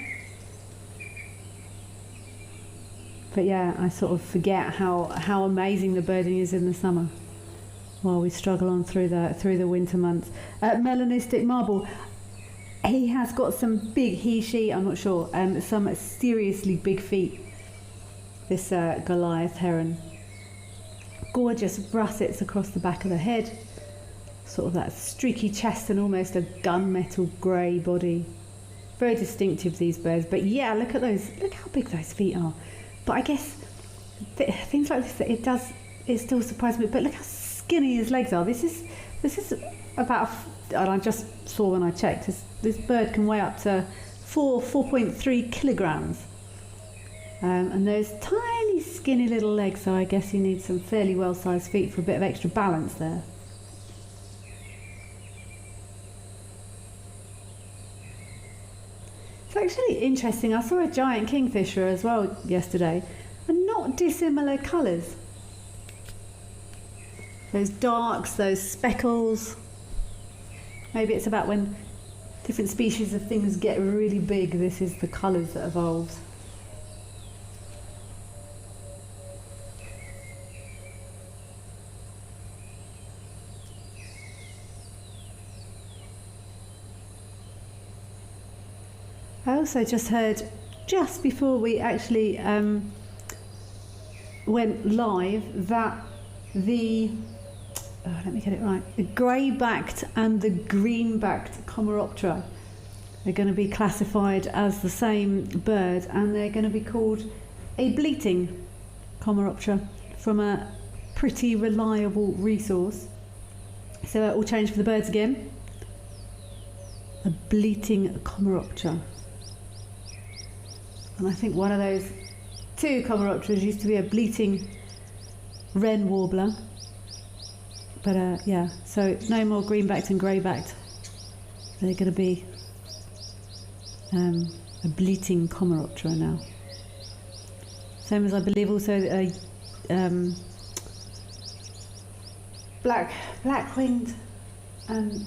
But yeah, I sort of forget how amazing the birding is in the summer while we struggle on through the winter months. Melanistic marble. He has got some big, she, I'm not sure, some seriously big feet, this Goliath heron. Gorgeous russets across the back of the head, sort of that streaky chest and almost a gunmetal grey body. Very distinctive, these birds. But yeah, look at those, look how big those feet are. But I guess things like this, it still surprises me, but look how skinny his legs are. This is about, and I just saw when I checked, this bird can weigh up to 4.3 kilograms. And those tiny skinny little legs, so I guess you need some fairly well-sized feet for a bit of extra balance there. It's actually interesting, I saw a giant kingfisher as well yesterday, and not dissimilar colours. Those darks, those speckles. Maybe it's about when different species of things get really big, this is the colours that evolved. I also just heard, just before we actually went live, that let me get it right, the grey-backed and the green-backed Comeroptera are going to be classified as the same bird, and they're going to be called a bleating Comeroptera from a pretty reliable resource. So it will change for the birds again. A bleating Comeroptera. And I think one of those two Comeropteras used to be a bleating wren warbler. But yeah, so no more green-backed and grey-backed. They're going to be a bleating Comeroptera now. Same as I believe also a black-winged and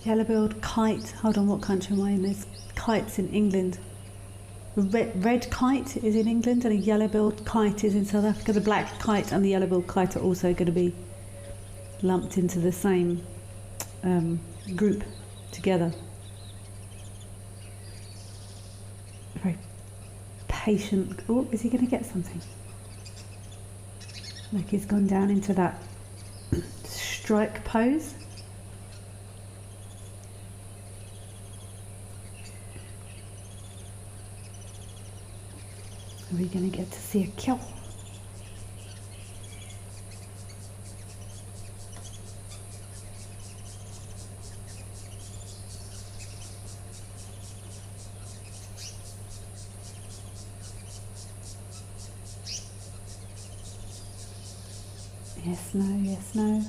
yellow-billed kite. Hold on, what country am I in? There's kites in England. The red kite is in England and a yellow-billed kite is in South Africa. The black kite and the yellow-billed kite are also going to be lumped into the same group together. Very patient. Oh, is he going to get something? Look, he's gone down into that strike pose. Are we going to get to see a kill? Yes, no, yes, no.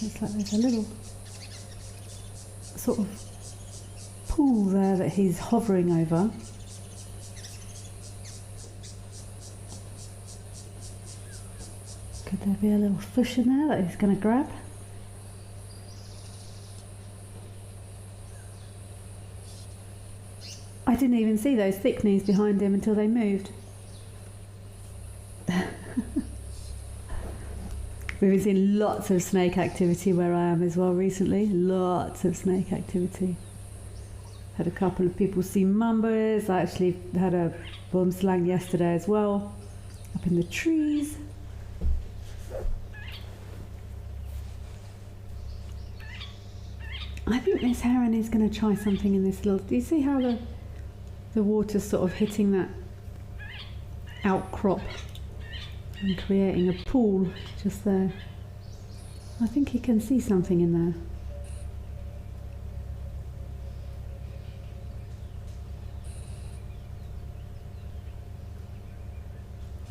Looks like there's a little sort of pool there that he's hovering over. Could there be a little fish in there that he's going to grab? I didn't even see those thick knees behind him until they moved. We've been seeing lots of snake activity where I am as well recently. Lots of snake activity. Had a couple of people see mambas. I actually had a boomslang yesterday as well, up in the trees. I think this heron is going to try something in this little... Do you see how the water's sort of hitting that outcrop and creating a pool just there? I think he can see something in there.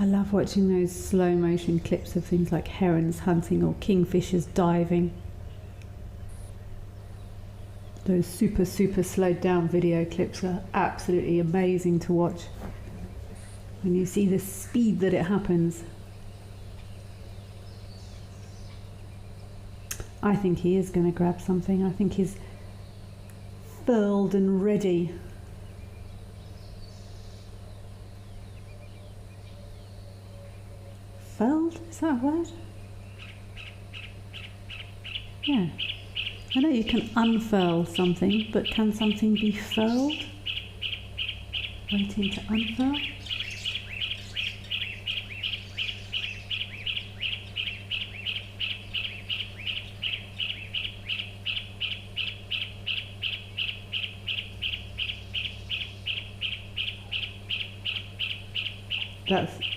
I love watching those slow motion clips of things like herons hunting or kingfishers diving. Those super slowed down video clips are absolutely amazing to watch when you see the speed that it happens. I think he is going to grab something. I think he's furled and ready. Furled? Is that a word? Yeah. I know you can unfurl something, but can something be furled? Waiting to unfurl?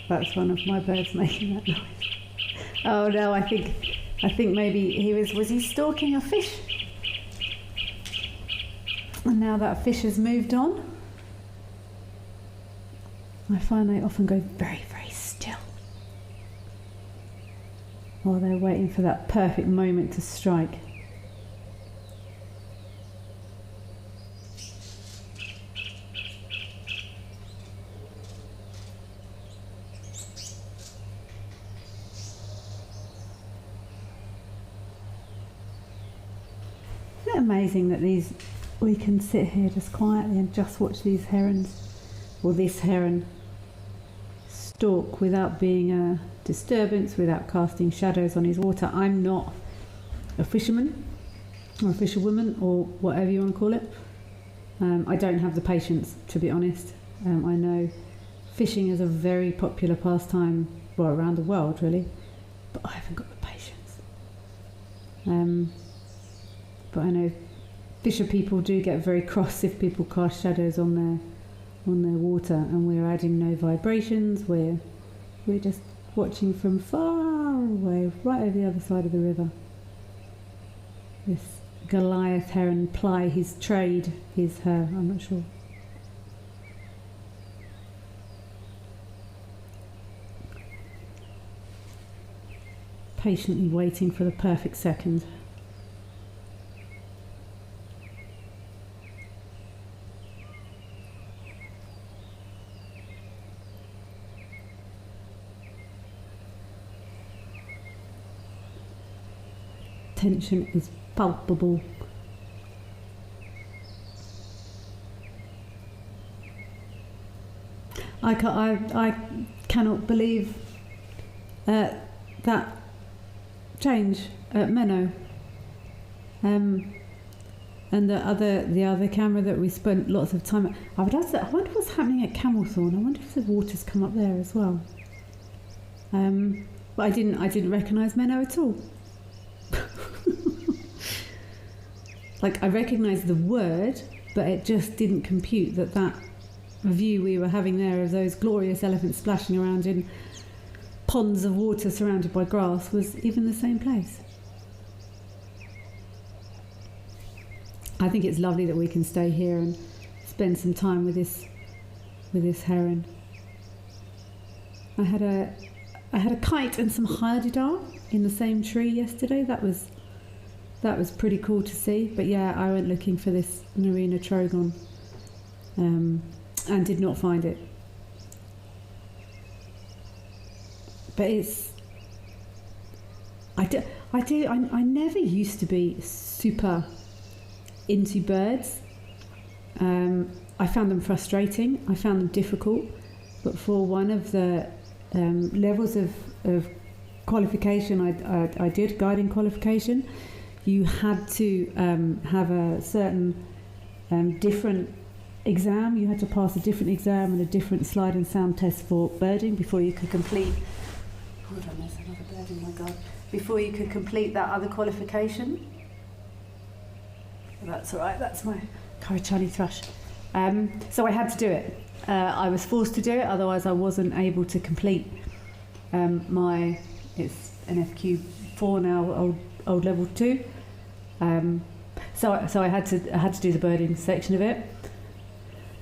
That's one of my birds making that noise. Oh no, I think maybe was he stalking a fish? And now that fish has moved on. I find they often go very still while they're waiting for that perfect moment to strike. Amazing that we can sit here just quietly and just watch these herons, or this heron, stalk without being a disturbance, without casting shadows on his water. I'm not a fisherman or a fisherwoman or whatever you want to call it. I don't have the patience, to be honest. I know fishing is a very popular pastime, well, around the world really, but I haven't got the patience. But I know fisher people do get very cross if people cast shadows on their water, and we're adding no vibrations. We're just watching from far away, right over the other side of the river. This Goliath heron ply his trade, her, I'm not sure. Patiently waiting for the perfect second. Tension is palpable. I cannot believe that change at Menno. And the other camera that we spent lots of time at, I wonder what's happening at Camelthorne. I wonder if the water's come up there as well. But I didn't recognise Menno at all. Like, I recognised the word, but it just didn't compute that view we were having there of those glorious elephants splashing around in ponds of water surrounded by grass was even the same place. I think it's lovely that we can stay here and spend some time with this heron. I had a kite and some hyadidar in the same tree yesterday. That was pretty cool to see. But yeah, I went looking for this Narina trogon and did not find it. But I never used to be super into birds. I found them frustrating. I found them difficult. But for one of the levels of qualification I did, guiding qualification, you had to have a certain different exam. You had to pass a different exam and a different slide and sound test for birding before you could complete. Hold on, there's another bird, oh my God. Before you could complete that other qualification. That's all right, that's my Karachani thrush. So I had to do it. I was forced to do it, otherwise I wasn't able to complete it's an FQ4 now, old level 2. So I had to do the birding section of it.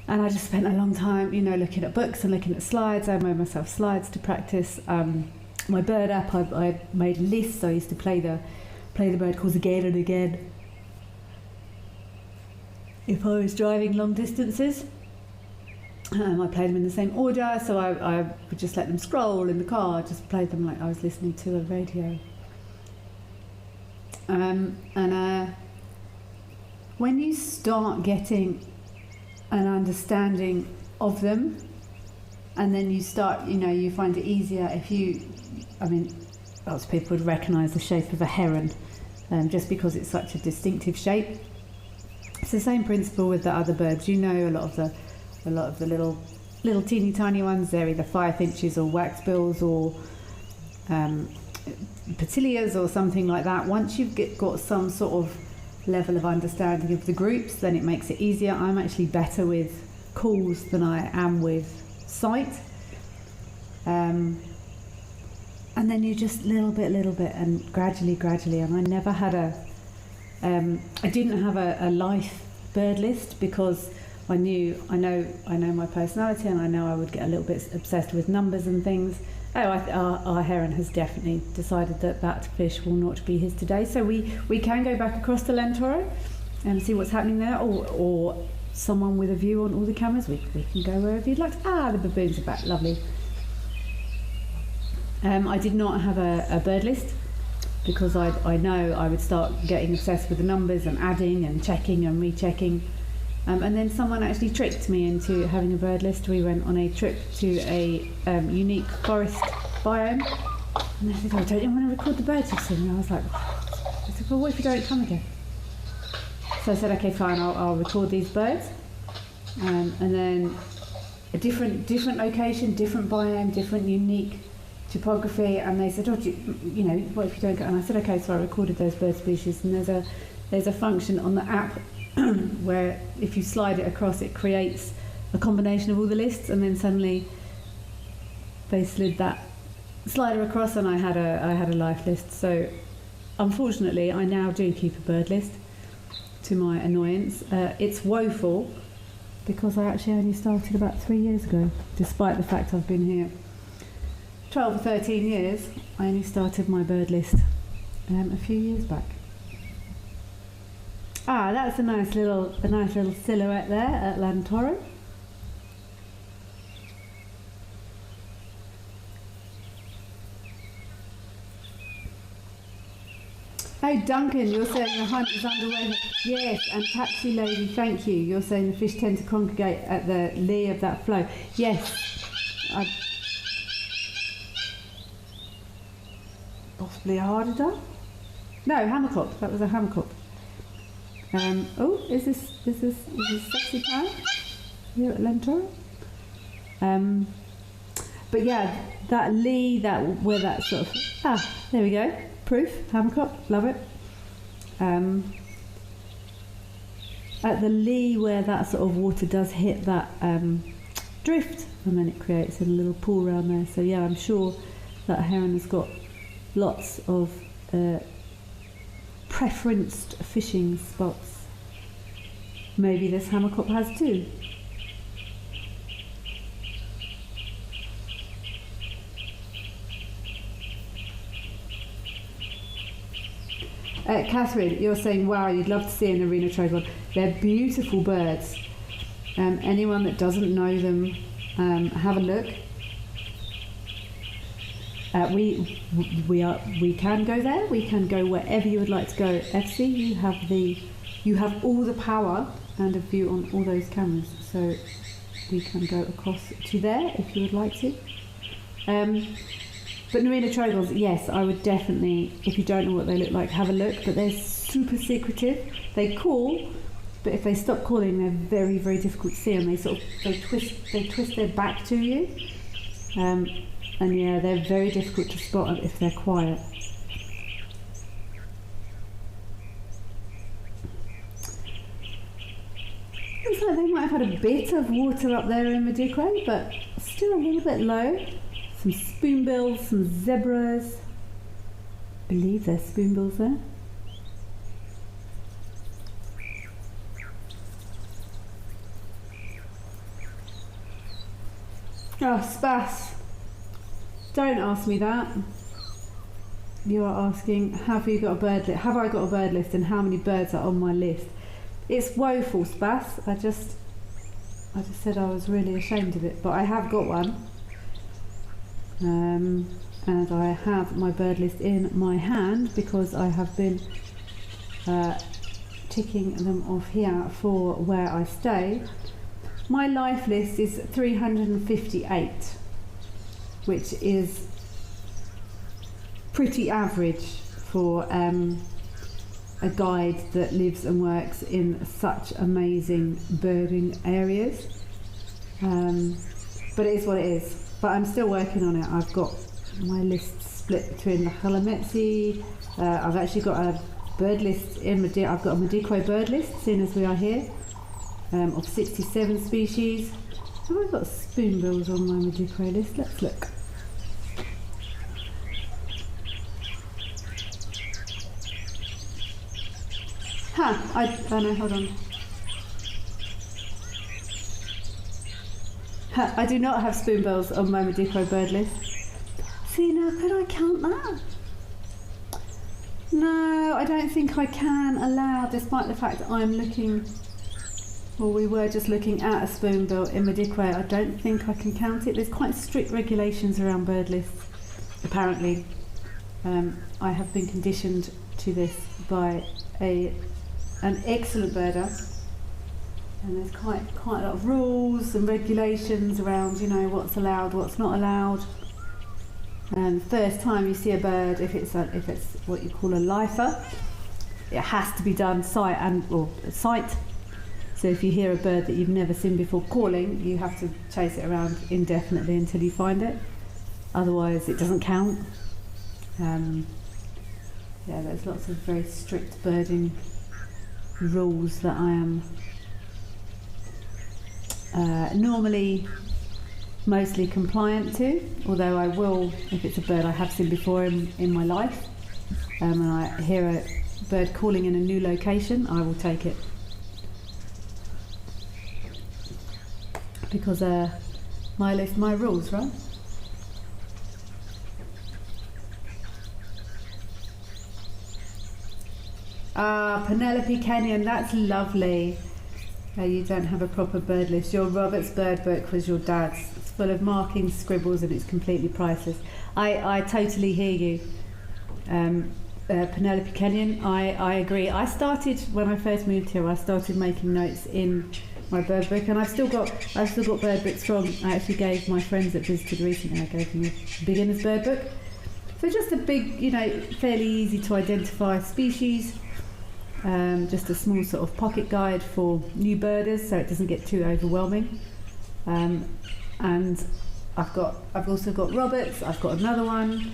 And I just spent a long time, looking at books and looking at slides. I made myself slides to practice. My bird app, I made lists. I used to play the bird calls again and again if I was driving long distances. I played them in the same order, so I would just let them scroll in the car, just played them like I was listening to a radio. When you start getting an understanding of them, and then you start, you find it easier lots of people would recognise the shape of a heron, just because it's such a distinctive shape. It's the same principle with the other birds. A lot of the little teeny tiny ones, they're either firefinches or waxbills or petilias or something like that. Once you've got some sort of level of understanding of the groups, then it makes it easier. I'm actually better with calls than I am with sight. And then you just little bit and gradually, and I never had I didn't have a life bird list because I know my personality, and I know I would get a little bit obsessed with numbers and things. Our heron has definitely decided that fish will not be his today. So we can go back across to Lentoro and see what's happening there, or someone with a view on all the cameras. We can go wherever you'd like. The baboons are back, lovely. I did not have a bird list because I know I would start getting obsessed with the numbers and adding and checking and rechecking. And then someone actually tricked me into having a bird list. We went on a trip to a unique forest biome, and they said, don't you want to record the birds you've seen? And I was like, well, what if you don't come again? So I said, okay, fine, I'll record these birds. And then a different location, different biome, different unique topography, and they said, what if you don't go? And I said, okay, so I recorded those bird species, and there's a function on the app where if you slide it across, it creates a combination of all the lists, and then suddenly they slid that slider across, and I had a life list. So unfortunately, I now do keep a bird list, to my annoyance. It's woeful because I actually only started about 3 years ago, despite the fact I've been here 12 or 13 years. I only started my bird list a few years back. That's a nice little silhouette there at Lantoro. Oh, Duncan, you're saying the hunt is underway. Yes, and Taxi Lady, thank you. You're saying the fish tend to congregate at the lee of that flow. Yes. Possibly a harder duck? No, hammercop. That was a hammercop. Is this sexy time here at Lentor? But yeah, that lee, where that sort of there we go. Proof, hammercop, love it. At the lee where that sort of water does hit that drift, and then it creates a little pool around there. So yeah, I'm sure that heron has got lots of preferenced fishing spots. Maybe this hammercop has too. Catherine, you're saying, wow, you'd love to see an arena troglodyte. They're beautiful birds. Anyone that doesn't know them, have a look. We can go there. We can go wherever you would like to go. FC, you have all the power and a view on all those cameras, so we can go across to there if you would like to. But Narina troglodytes, yes, I would definitely, if you don't know what they look like, have a look. But they're super secretive. They call, but if they stop calling, they're very, very difficult to see, and they twist their back to you. And yeah, they're very difficult to spot if they're quiet. Looks like they might have had a bit of water up there in Medique, but still a little bit low. Some spoonbills, some zebras. I believe there's spoonbills there. Oh, Spas. Don't ask me that. You are asking, have you got a bird list? Have I got a bird list, and how many birds are on my list? It's woeful, Spas. I just said I was really ashamed of it, but I have got one. And I have my bird list in my hand because I have been ticking them off here for where I stay. My life list is 358, which is pretty average for a guide that lives and works in such amazing birding areas. But it is what it is. But I'm still working on it. I've got my list split between the Halametzi. I've actually got a bird list in Medique. I've got a Medique bird list, seeing as we are here, of 67 species. Have I got spoonbills on my Medique list? Let's look. Oh no, hold on. I do not have spoonbills on my Medique bird list. See, now, could I count that? No, I don't think I can allow, despite the fact that I'm looking, well, we were just looking at a spoonbill in Medique. I don't think I can count it. There's quite strict regulations around bird lists, apparently. I have been conditioned to this by an excellent birder. And there's quite a lot of rules and regulations around, you know, what's allowed, what's not allowed. And first time you see a bird, if it's what you call a lifer, it has to be done sight. So if you hear a bird that you've never seen before calling, you have to chase it around indefinitely until you find it. Otherwise, it doesn't count. Yeah, there's lots of very strict birding rules that I am normally mostly compliant to, although I will, if it's a bird I have seen before in my life, and I hear a bird calling in a new location, I will take it. Because my list, my rules, right? Penelope Kenyon, that's lovely. You don't have a proper bird list. Your Robert's bird book was your dad's. It's full of markings, scribbles, and it's completely priceless. I totally hear you, Penelope Kenyon. I agree. I started, when I first moved here, I started making notes in my bird book, and I've still got bird books from. I actually gave my friends that visited recently. I gave them a beginner's bird book. So just a big, fairly easy to identify species. just a small sort of pocket guide for new birders, so it doesn't get too overwhelming. And I've also got Roberts. I've got another one.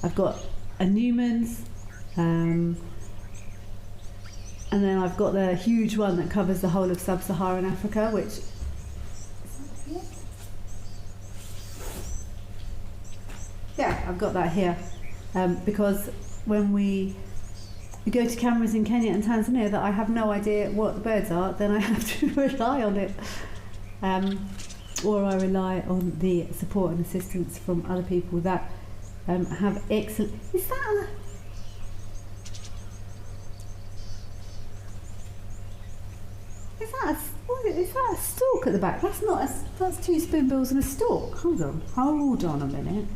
I've got a Newman's, and then I've got the huge one that covers the whole of sub-Saharan Africa, which. Yeah, I've got that here, because when we go to cameras in Kenya and Tanzania that I have no idea what the birds are, then I have to rely on it, or I rely on the support and assistance from other people that have excellent. Is that a stalk at the back? That's not a. That's two spoonbills and a stalk. Hold on a minute.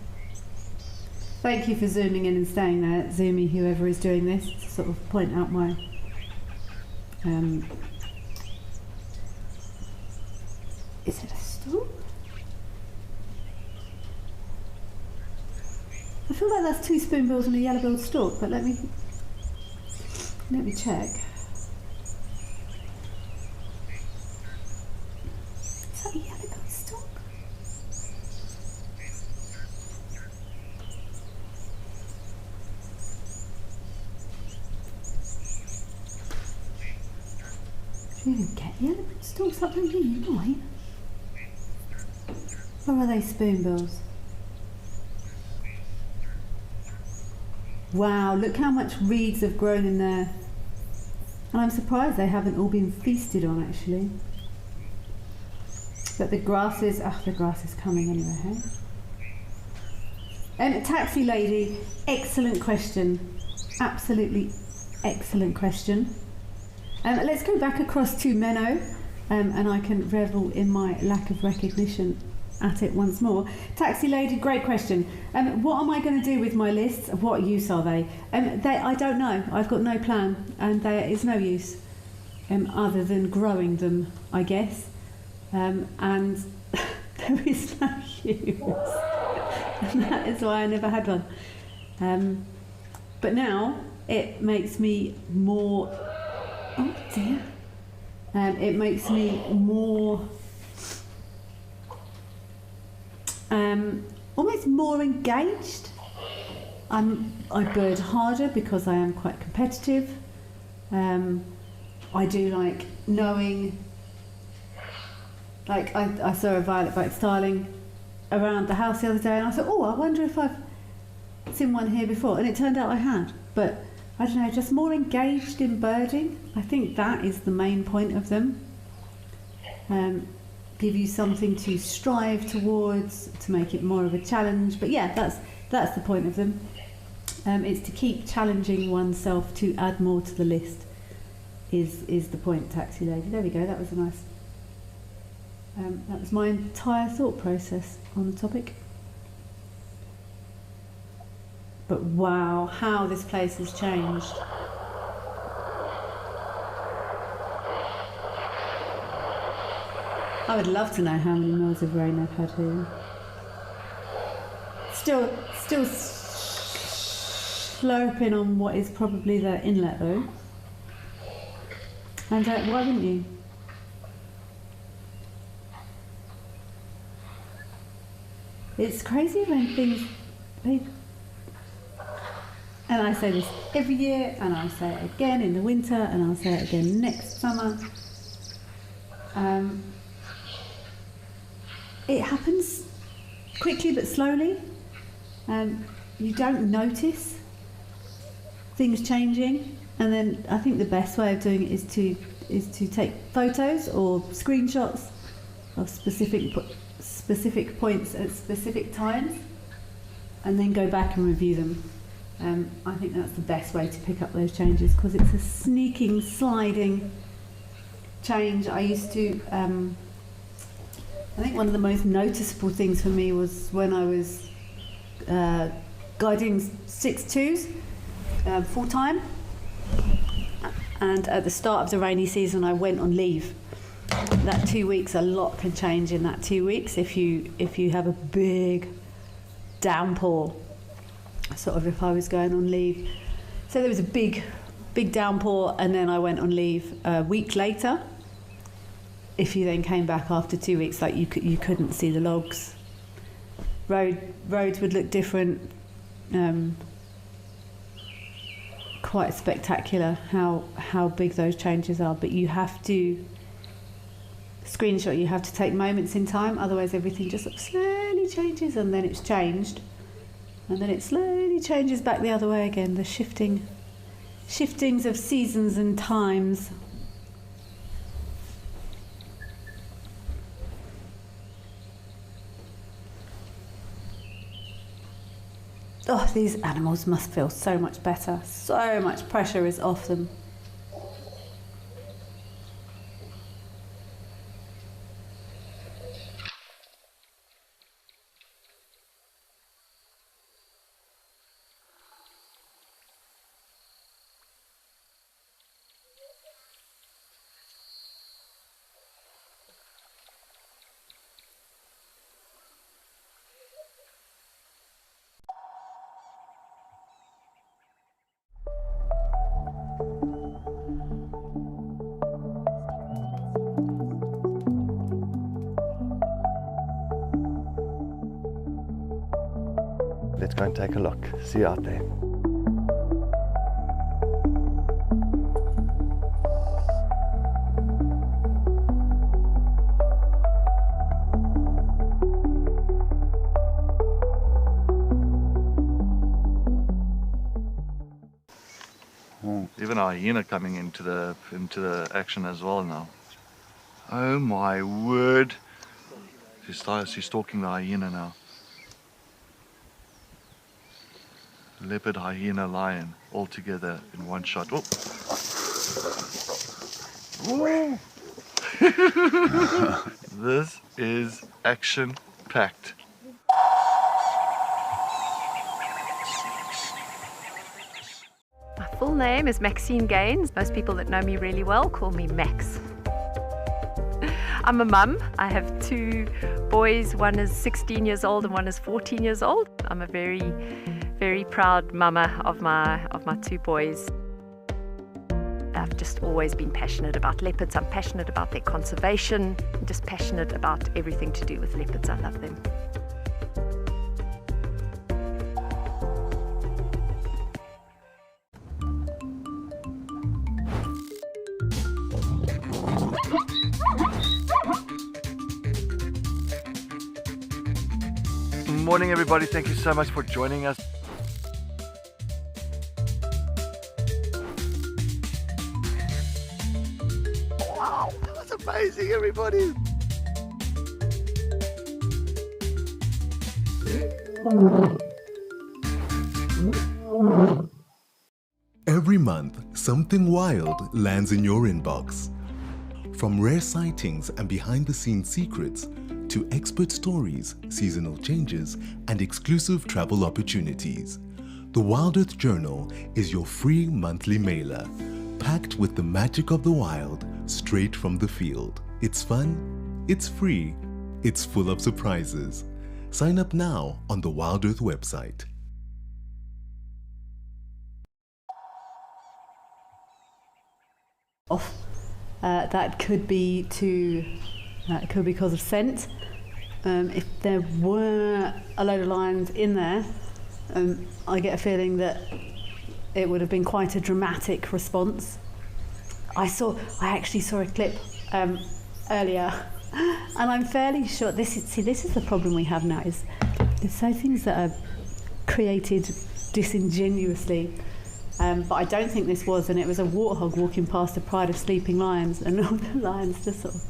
Thank you for zooming in and staying there, Zoomy, whoever is doing this, to sort of point out my is it a stalk? I feel like that's two spoonbills and a yellow-billed stalk, but let me check. Is that a yellow-billed stalk? Do you even get yellow-billed stalks up there? You might. Or are they spoonbills? Wow, look how much reeds have grown in there. And I'm surprised they haven't all been feasted on, actually. But the grass is coming anyway, hey? Taxi lady, excellent question. Absolutely excellent question. Let's go back across to Menno, and I can revel in my lack of recognition at it once more. Taxi lady, great question. What am I going to do with my lists? What use are they? I don't know. I've got no plan, and there is no use other than growing them, I guess. And there is no use. And that is why I never had one. But now it makes me more. Oh dear. It makes me more. Almost more engaged. I bird harder because I am quite competitive. I do like knowing. Like I saw a violet-backed starling around the house the other day, and I thought, oh, I wonder if I've seen one here before, and it turned out I had. But I don't know, just more engaged in birding. I think that is the main point of them. Give you something to strive towards, to make it more of a challenge. But yeah, that's the point of them. It's to keep challenging oneself to add more to the list. Is the point, taxi lady? There we go. That was a nice. That was my entire thought process on the topic. But wow, how this place has changed. I would love to know how many mils of rain I've had here. Still slurping on what is probably the inlet though. And why wouldn't you? It's crazy when things, and I say this every year, and I'll say it again in the winter, and I'll say it again next summer. It happens quickly but slowly. You don't notice things changing, and then I think the best way of doing it is to take photos or screenshots of specific points at specific times, and then go back and review them. I think that's the best way to pick up those changes, because it's a sneaking, sliding change. I used to. I think one of the most noticeable things for me was when I was guiding 6-2s full time, and at the start of the rainy season I went on leave. That 2 weeks, a lot can change in that 2 weeks if you have a big downpour, sort of if I was going on leave. So there was a big big downpour, and then I went on leave a week later. If you then came back after 2 weeks, like you couldn't see the logs. Roads would look different. Quite spectacular how big those changes are, but you have to screenshot, you have to take moments in time, otherwise everything just slowly changes, and then it's changed, and then it slowly changes back the other way again. The shiftings of seasons and times. Oh, these animals must feel so much better. So much pressure is off them. Let's go and take a look. See you out there. Even a hyena coming into the action as well now. Oh my word! She's stalking the hyena now. Leopard, hyena, lion, all together in one shot. Whoop. Whoa. This is action-packed. My full name is Maxine Gaines. Most people that know me really well call me Max. I'm a mum. I have 2 boys. One is 16 years old and one is 14 years old. I'm a very proud mama of my 2 boys. I've just always been passionate about leopards. I'm passionate about their conservation. I'm just passionate about everything to do with leopards. I love them. Morning everybody, thank you so much for joining us. Wow, that was amazing everybody. Every month, something wild lands in your inbox. From rare sightings and behind-the-scenes secrets to expert stories, seasonal changes, and exclusive travel opportunities, the Wild Earth Journal is your free monthly mailer, packed with the magic of the wild straight from the field. It's fun, it's free, it's full of surprises. Sign up now on the Wild Earth website. That could be because of scent. If there were a load of lions in there, I get a feeling that it would have been quite a dramatic response. I actually saw a clip earlier, and I'm fairly sure this is the problem we have now, is so things that are created disingenuously. But I don't think this was, and it was a warthog walking past a pride of sleeping lions, and all the lions just sort of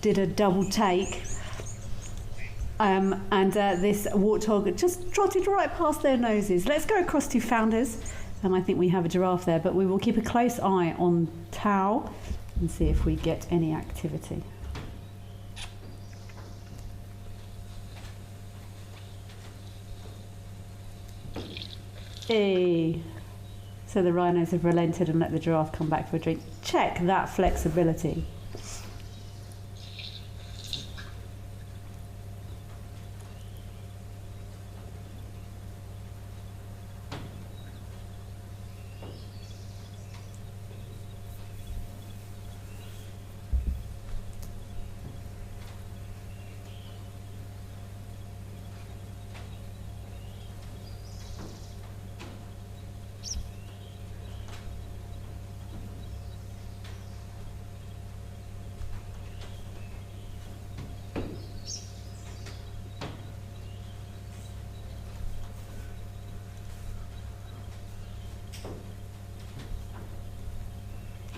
did a double take. This warthog just trotted right past their noses. Let's go across to Founders, and I think we have a giraffe there, but we will keep a close eye on Tau and see if we get any activity. Hey. So the rhinos have relented and let the giraffe come back for a drink. Check that flexibility.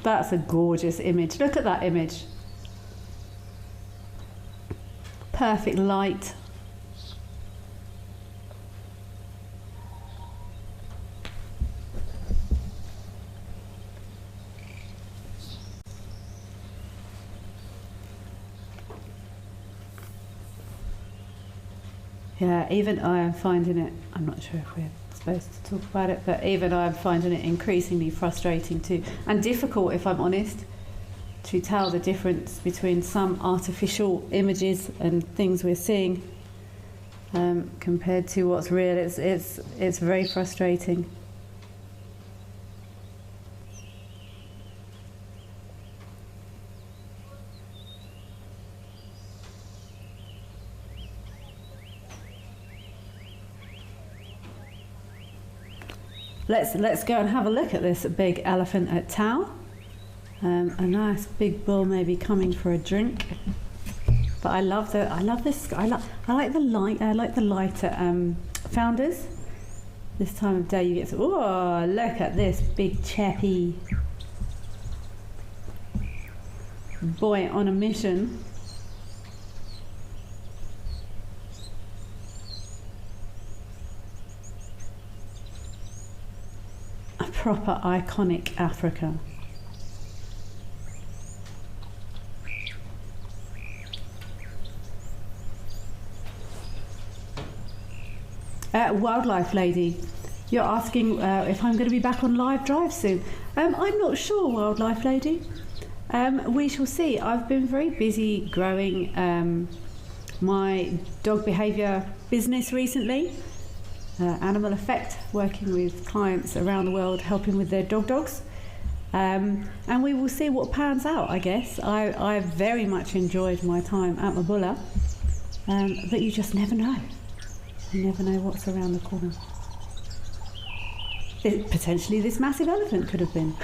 That's a gorgeous image. Look at that image. Perfect light. Yeah, even I am finding it, I'm not sure if we're supposed to talk about it, but even I'm finding it increasingly frustrating too, and difficult, if I'm honest, to tell the difference between some artificial images and things we're seeing compared to what's real. It's very frustrating. Let's go and have a look at this big elephant at Tau. A nice big bull maybe coming for a drink. But I like the light. I like the light at Founders. This time of day you get to, oh, look at this big chappy boy on a mission. Proper iconic Africa. Wildlife lady, you're asking if I'm going to be back on live drive soon. I'm not sure, wildlife lady. We shall see. I've been very busy growing my dog behaviour business recently. Animal Effect, working with clients around the world, helping with their dogs. And we will see what pans out, I guess. I very much enjoyed my time at Mabulla, but you just never know. You never know what's around the corner. Potentially this massive elephant could have been.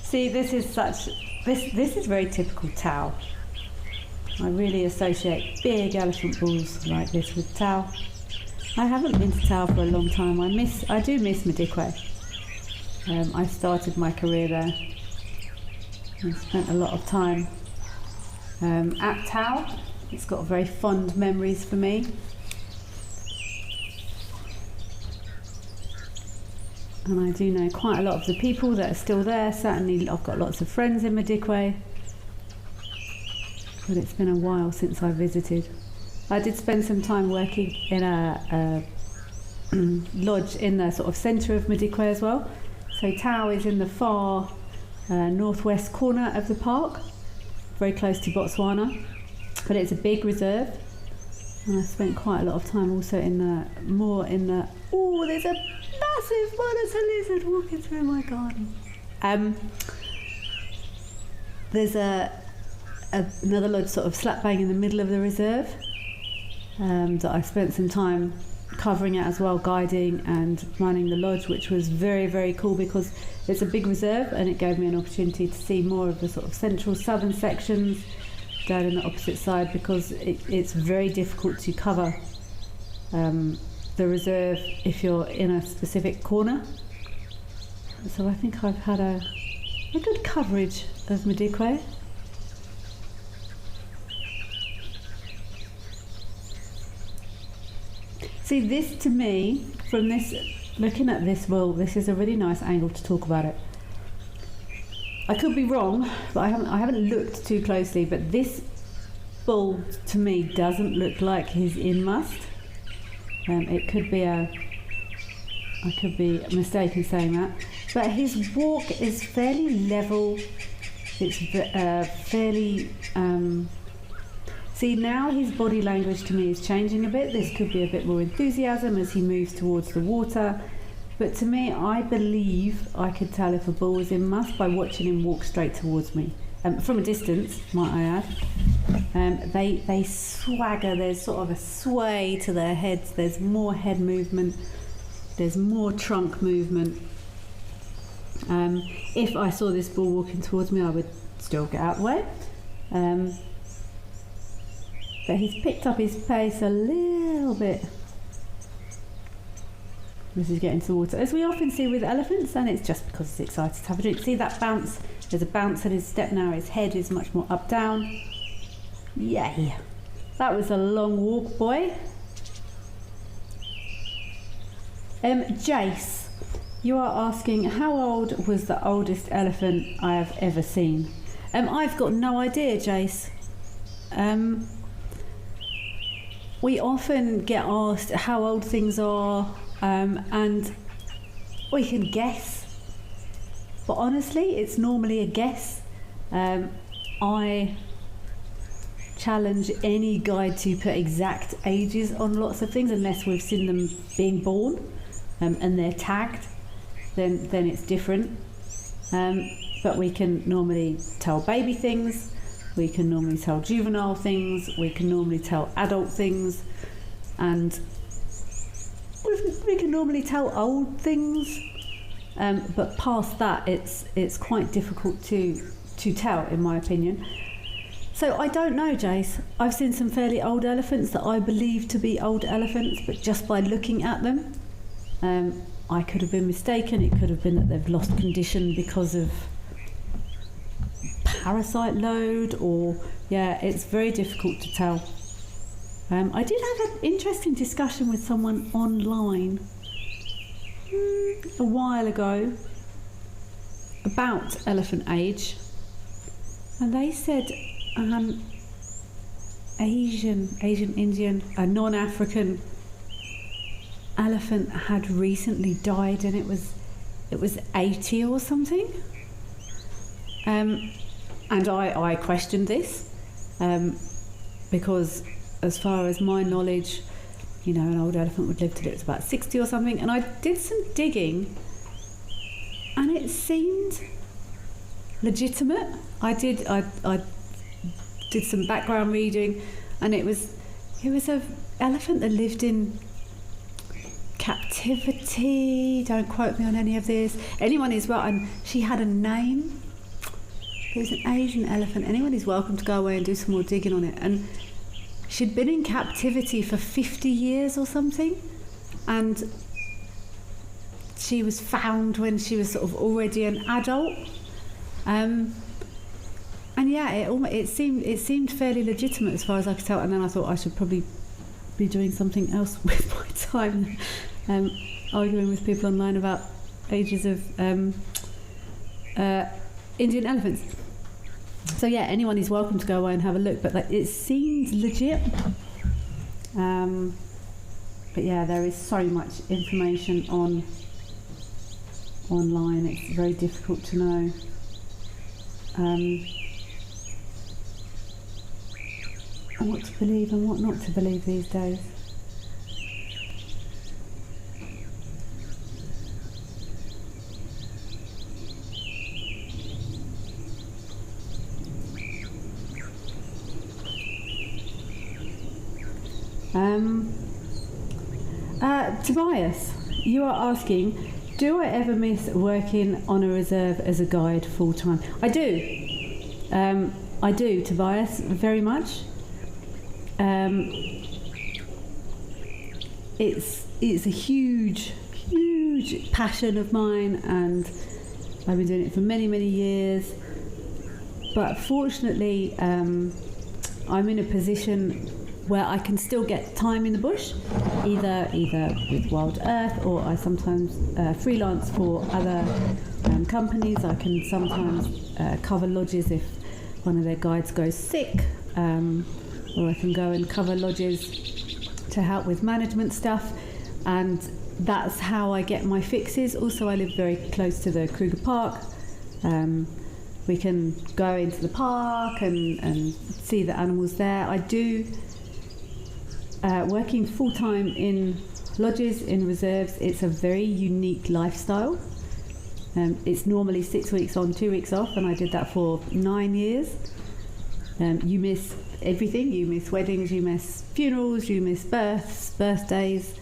See, this is very typical Tau. I really associate big elephant bulls like this with Tau. I haven't been to Tau for a long time. I do miss Madikwe. I started my career there and spent a lot of time at Tau. It's got very fond memories for me. And I do know quite a lot of the people that are still there. Certainly I've got lots of friends in Madikwe. But it's been a while since I visited. I did spend some time working in a lodge in the sort of centre of Madikwe as well. So Tau is in the far northwest corner of the park, very close to Botswana, but it's a big reserve. And I spent quite a lot of time also oh, there's a massive monitor lizard walking through my garden. There's another lodge sort of slap bang in the middle of the reserve that I spent some time covering it as well, guiding and running the lodge, which was very, very cool because it's a big reserve and it gave me an opportunity to see more of the sort of central southern sections down in the opposite side, because it's very difficult to cover the reserve if you're in a specific corner. So I think I've had a good coverage of Madikwe. See, this to me, from this, looking at this, well, this is a really nice angle to talk about it. I could be wrong, but I haven't looked too closely, but this bull to me doesn't look like he's in must. I could be mistaken saying that, but his walk is fairly level. It's fairly. See, now his body language to me is changing a bit. This could be a bit more enthusiasm as he moves towards the water. But to me, I believe I could tell if a bull was in must by watching him walk straight towards me. From a distance, might I add. They swagger, there's sort of a sway to their heads, there's more head movement, there's more trunk movement. If I saw this bull walking towards me, I would still get out of the way. But he's picked up his pace a little bit This is getting to the water. As we often see with elephants, and it's just because he's excited to have a drink. See that bounce? There's a bounce at his step now. His head is much more up down. Yay! That was a long walk, boy. Jace, you are asking, how old was the oldest elephant I have ever seen? I've got no idea, Jace. We often get asked how old things are, and we can guess, but honestly it's normally a guess. I challenge any guide to put exact ages on lots of things unless we've seen them being born, and they're tagged, then it's different. But we can normally tell baby things, we can normally tell juvenile things, we can normally tell adult things, and we can normally tell old things, but past that it's quite difficult to tell, in my opinion. So I don't know, Jace. I've seen some fairly old elephants that I believe to be old elephants, but just by looking at them, I could have been mistaken. It could have been that they've lost condition because of parasite load, or it's very difficult to tell. I did have an interesting discussion with someone online a while ago about elephant age, and they said Asian, Indian, a non-African elephant had recently died, and it was 80 or something. And I questioned this, because as far as my knowledge, an old elephant would live till it was about 60 or something. And I did some digging, and it seemed legitimate. I did some background reading, and it was an elephant that lived in captivity. Don't quote me on any of this. Anyone is well, and she had a name. It was an Asian elephant. Anyone is welcome to go away and do some more digging on it. And she'd been in captivity for 50 years or something, and she was found when she was sort of already an adult. And it seemed fairly legitimate as far as I could tell. And then I thought I should probably be doing something else with my time, arguing with people online about ages of Indian elephants. So anyone is welcome to go away and have a look, but it seems legit. But there is so much information online. It's very difficult to know. And what to believe and what not to believe these days. Tobias, you are asking, do I ever miss working on a reserve as a guide full time? I do, Tobias, very much. It's a huge passion of mine, and I've been doing it for many years. But fortunately, I'm in a position where I can still get time in the bush, either with Wild Earth, or I sometimes freelance for other companies. I can sometimes cover lodges if one of their guides goes sick, or I can go and cover lodges to help with management stuff, and that's how I get my fixes. Also, I live very close to the Kruger Park. We can go into the park and see the animals there. I do working full-time in lodges, in reserves. It's a very unique lifestyle. It's normally 6 weeks on, 2 weeks off, and I did that for 9 years. You miss everything. You miss weddings, you miss funerals, you miss births, birthdays,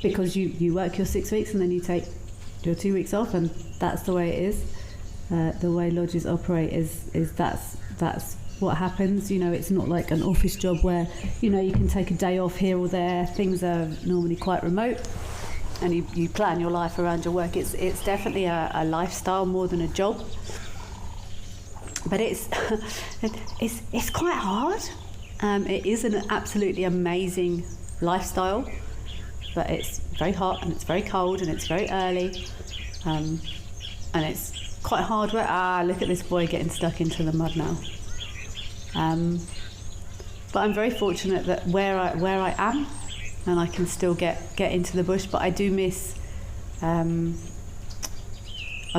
because you work your 6 weeks and then you take your 2 weeks off, and that's the way it is. The way lodges operate is that's what happens. It's not like an office job where you can take a day off here or there. Things are normally quite remote. and you plan your life around your work. It's definitely a lifestyle more than a job. But it's quite hard. It is an absolutely amazing lifestyle, but it's very hot and it's very cold and it's very early, and it's quite hard work. Look at this boy getting stuck into the mud now. But I'm very fortunate that where I am, and I can still get into the bush. But I do miss. I've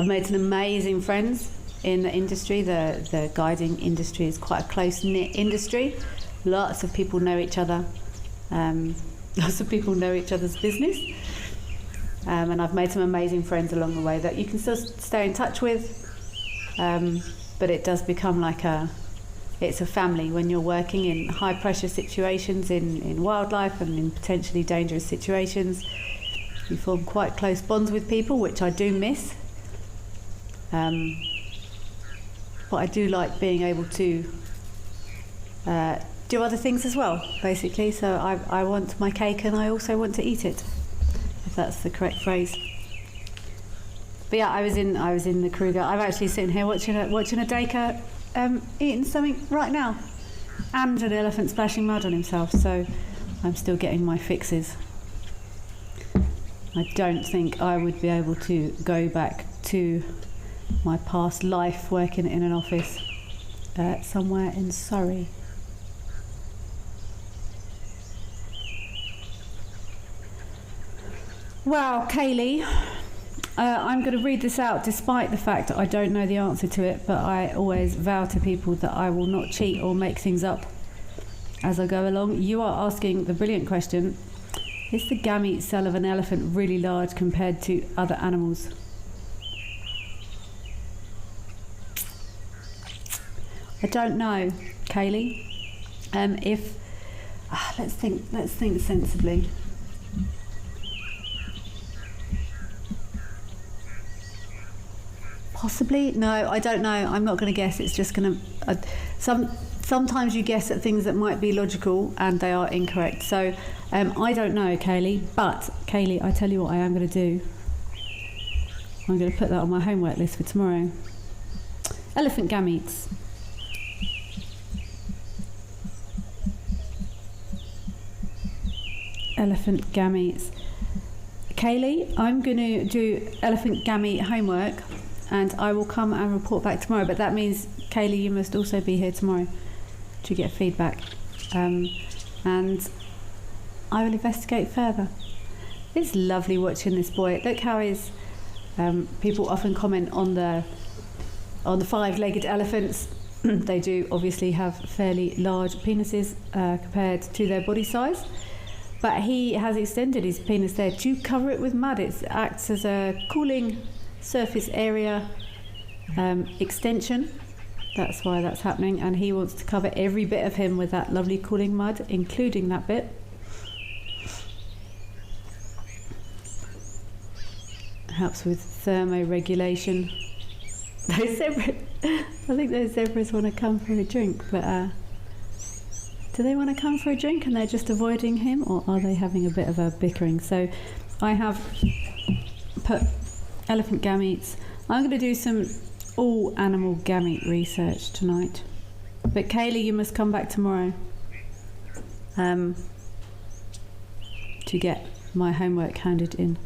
made some amazing friends in the industry. The guiding industry is quite a close-knit industry. Lots of people know each other. Lots of people know each other's business. And I've made some amazing friends along the way that you can still stay in touch with. But it does become like it's a family when you're working in high-pressure situations in wildlife and in potentially dangerous situations. You form quite close bonds with people, which I do miss. But I do like being able to do other things as well, basically. So I want my cake and I also want to eat it, if that's the correct phrase. But yeah, I was in the Kruger. I'm actually sitting here watching a Dacre eating something right now, and an elephant splashing mud on himself. So I'm still getting my fixes. I don't think I would be able to go back to my past life working in an office somewhere in Surrey. Well, Kaylee, I'm going to read this out despite the fact that I don't know the answer to it, but I always vow to people that I will not cheat or make things up as I go along. You are asking the brilliant question: is the gamete cell of an elephant really large compared to other animals? I don't know, Kaylee. Let's think sensibly. Possibly? No, I don't know. I'm not going to guess. It's just going to... sometimes you guess at things that might be logical and they are incorrect. So I don't know, Kaylee. But, Kaylee, I tell you what I am going to do. I'm going to put that on my homework list for tomorrow. Elephant gametes. Elephant gametes. Kaylee, I'm going to do elephant gamete homework, and I will come and report back tomorrow. But that means, Kaylee, you must also be here tomorrow to get feedback. And I will investigate further. It's lovely watching this boy. Look how his... people often comment on the five-legged elephants. They do obviously have fairly large penises compared to their body size. But he has extended his penis there to cover it with mud. It acts as a cooling surface area extension. That's why that's happening. And he wants to cover every bit of him with that lovely cooling mud, including that bit. Helps with thermoregulation. Those zebras, I think those zebras want to come for a drink, but do they want to come for a drink and they're just avoiding him, or are they having a bit of a bickering? So I have put elephant gametes. I'm going to do some all animal gamete research tonight. But Kaylee, you must come back tomorrow to get my homework handed in.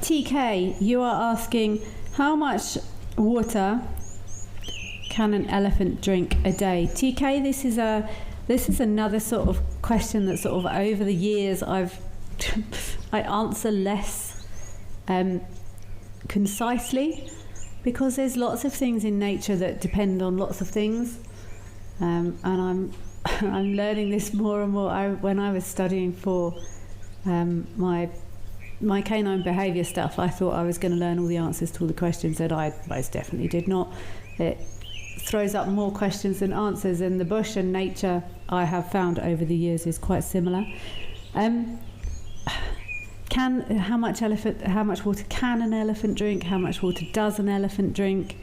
TK, you are asking, how much water can an elephant drink a day? TK, this is another sort of question that sort of over the years I answer less concisely, because there's lots of things in nature that depend on lots of things, and I'm learning this more and more. When I was studying for my canine behaviour stuff, I thought I was going to learn all the answers to all the questions that I most definitely did not. it throws up more questions than answers, and the bush and nature, I have found over the years, is quite similar. How much water can an elephant drink? How much water does an elephant drink?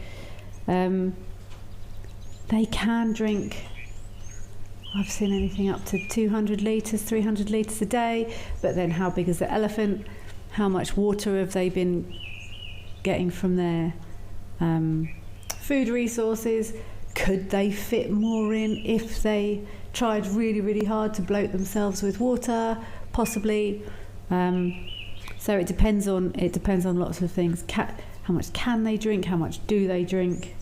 They can drink, I've seen anything up to 200 litres, 300 litres a day, but then how big is the elephant? How much water have they been getting from their food resources? Could they fit more in if they tried really, really hard to bloat themselves with water? Possibly. So it depends on lots of things. How much can they drink? How much do they drink?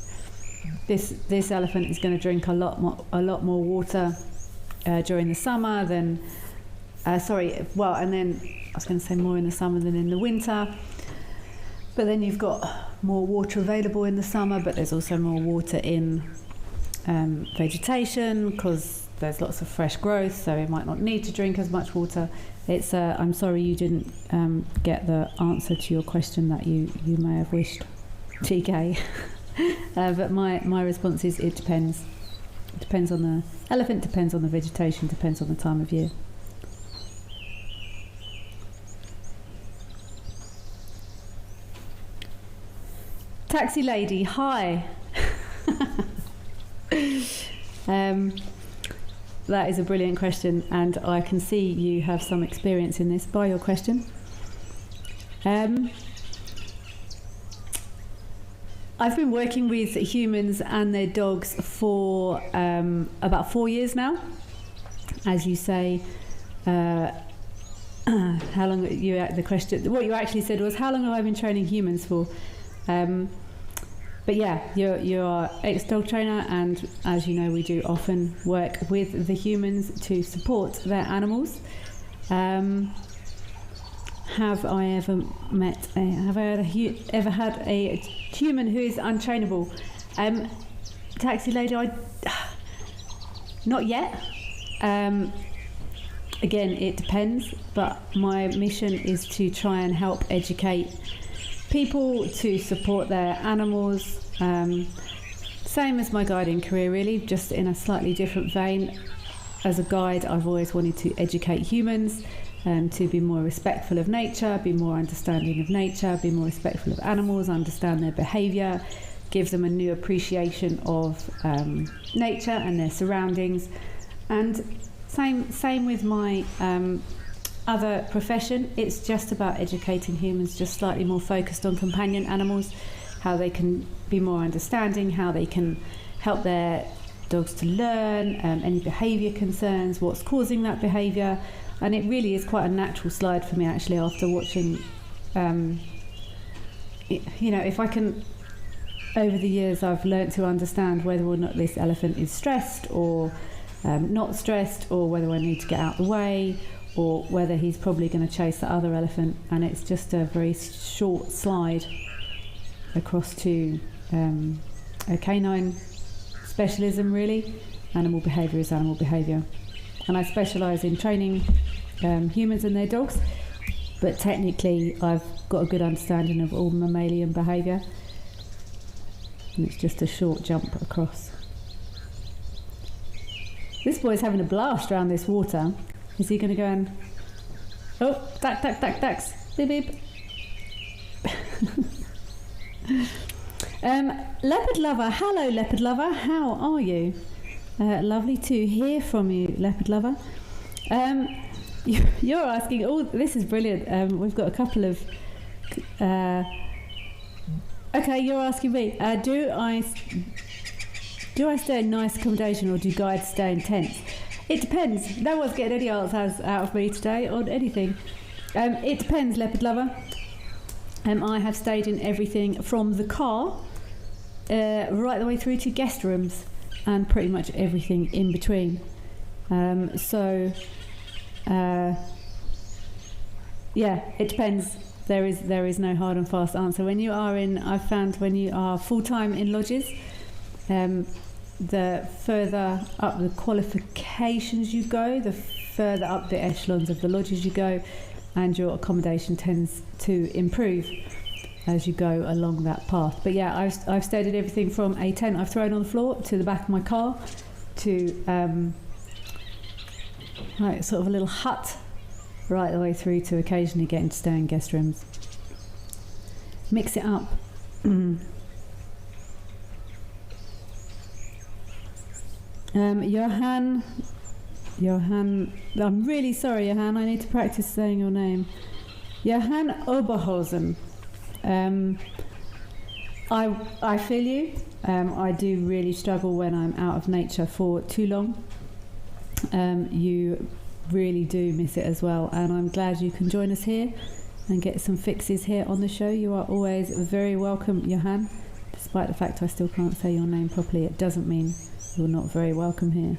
This elephant is going to drink a lot more water during the summer than and then I was going to say more in the summer than in the winter. But then you've got more water available in the summer, but there's also more water in vegetation because there's lots of fresh growth, so it might not need to drink as much water. It's I'm sorry you didn't get the answer to your question that you may have wished, TK. But my response is it depends. It depends on the elephant, depends on the vegetation, depends on the time of year. Taxi lady, hi. That is a brilliant question, and I can see you have some experience in this by your question. I've been working with humans and their dogs for about 4 years now. As you say, how long the question? What you actually said was, how long have I been training humans for? But yeah, you're ex-dog trainer, and as you know, we do often work with the humans to support their animals. Have I ever had a human who is untrainable? Taxi lady, not yet. Again, it depends, but my mission is to try and help educate people to support their animals, same as my guiding career really, just in a slightly different vein. As a guide, I've always wanted to educate humans to be more respectful of nature, be more understanding of nature, be more respectful of animals, understand their behaviour, give them a new appreciation of nature and their surroundings. And same with my other profession. It's just about educating humans, just slightly more focused on companion animals, how they can be more understanding, how they can help their dogs to learn, any behaviour concerns, what's causing that behaviour. And it really is quite a natural slide for me actually after watching, if I can, over the years I've learnt to understand whether or not this elephant is stressed or not stressed, or whether I need to get out the way, or whether he's probably going to chase the other elephant. And it's just a very short slide across to a canine specialism really. Animal behaviour is animal behaviour. And I specialise in training humans and their dogs, but technically I've got a good understanding of all mammalian behaviour. And it's just a short jump across. This boy's having a blast around this water. Is he going to go and... Oh, ducks, beep, beep. Leopard lover, hello leopard lover, how are you? Lovely to hear from you, leopard lover. You're asking, this is brilliant. We've got a couple of... okay, you're asking me, do I stay in nice accommodation or do guides stay in tents? It depends. No one's getting any answers out of me today on anything. It depends, leopard lover. I have stayed in everything from the car right the way through to guest rooms and pretty much everything in between. Yeah, it depends. There is no hard and fast answer. I've found when you are full-time in lodges, the further up the qualifications you go, the further up the echelons of the lodges you go, and your accommodation tends to improve. as you go along that path. But yeah, I've stayed at everything from a tent I've thrown on the floor to the back of my car to like sort of a little hut, right the way through to occasionally getting to stay in guest rooms. Mix it up. Johann, I'm really sorry, Johann, I need to practice saying your name. Johann Oberhausen. I feel you. I do really struggle when I'm out of nature for too long. You really do miss it as well, and I'm glad you can join us here and get some fixes here on the show. You are always very welcome, Johann. Despite the fact I still can't say your name properly, it doesn't mean you're not very welcome here.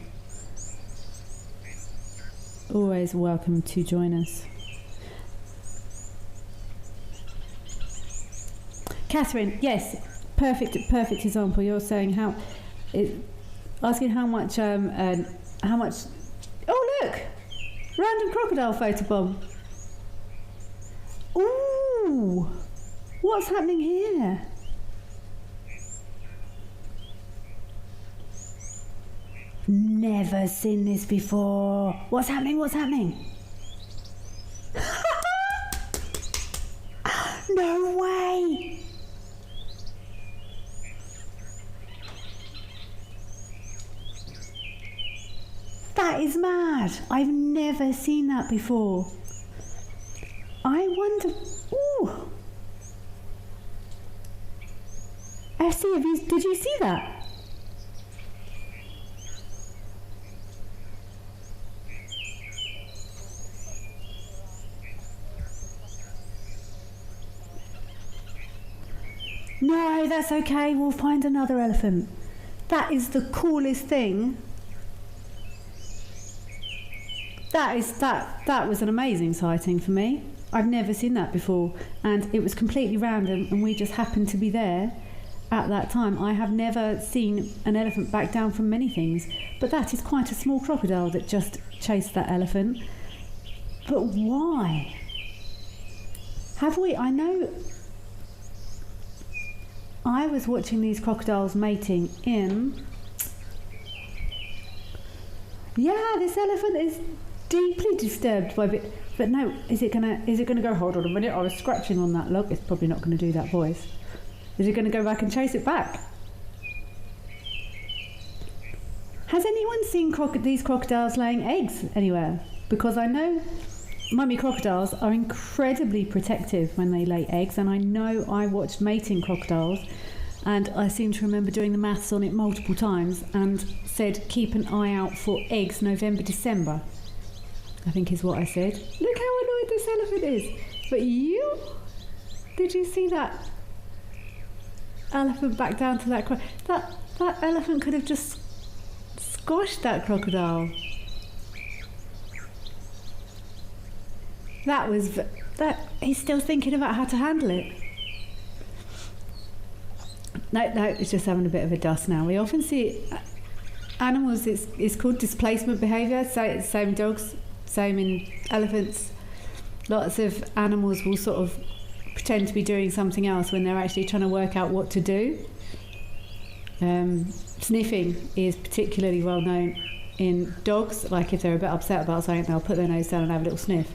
Always welcome to join us. Catherine, yes, perfect example. You're saying asking how much. Oh look, random crocodile photobomb. Ooh, what's happening here? Never seen this before. What's happening? No way! That is mad. I've never seen that before. I wonder... Ooh. FC, did you see that? No, that's okay. We'll find another elephant. That is the coolest thing. That was an amazing sighting for me. I've never seen that before, and it was completely random, and we just happened to be there at that time. I have never seen an elephant back down from many things, but that is quite a small crocodile that just chased that elephant. But why? I know I was watching these crocodiles mating in... Yeah, this elephant is deeply disturbed by it. But no, is it gonna go, hold on a minute, I was scratching on that log. It's probably not gonna do that voice. Is it gonna go back and chase it back? Has anyone seen these crocodiles laying eggs anywhere? Because I know mummy crocodiles are incredibly protective when they lay eggs, and I know I watched mating crocodiles, and I seem to remember doing the maths on it multiple times and said keep an eye out for eggs November, December, I think is what I said. Look how annoyed this elephant is. But did you see that elephant back down to that that elephant could have just squashed that crocodile. He's still thinking about how to handle it. No, it's just having a bit of a dust now. We often see animals, it's called displacement behaviour, same dogs, same in elephants. Lots of animals will sort of pretend to be doing something else when they're actually trying to work out what to do. Sniffing is particularly well known in dogs, like if they're a bit upset about something, they'll put their nose down and have a little sniff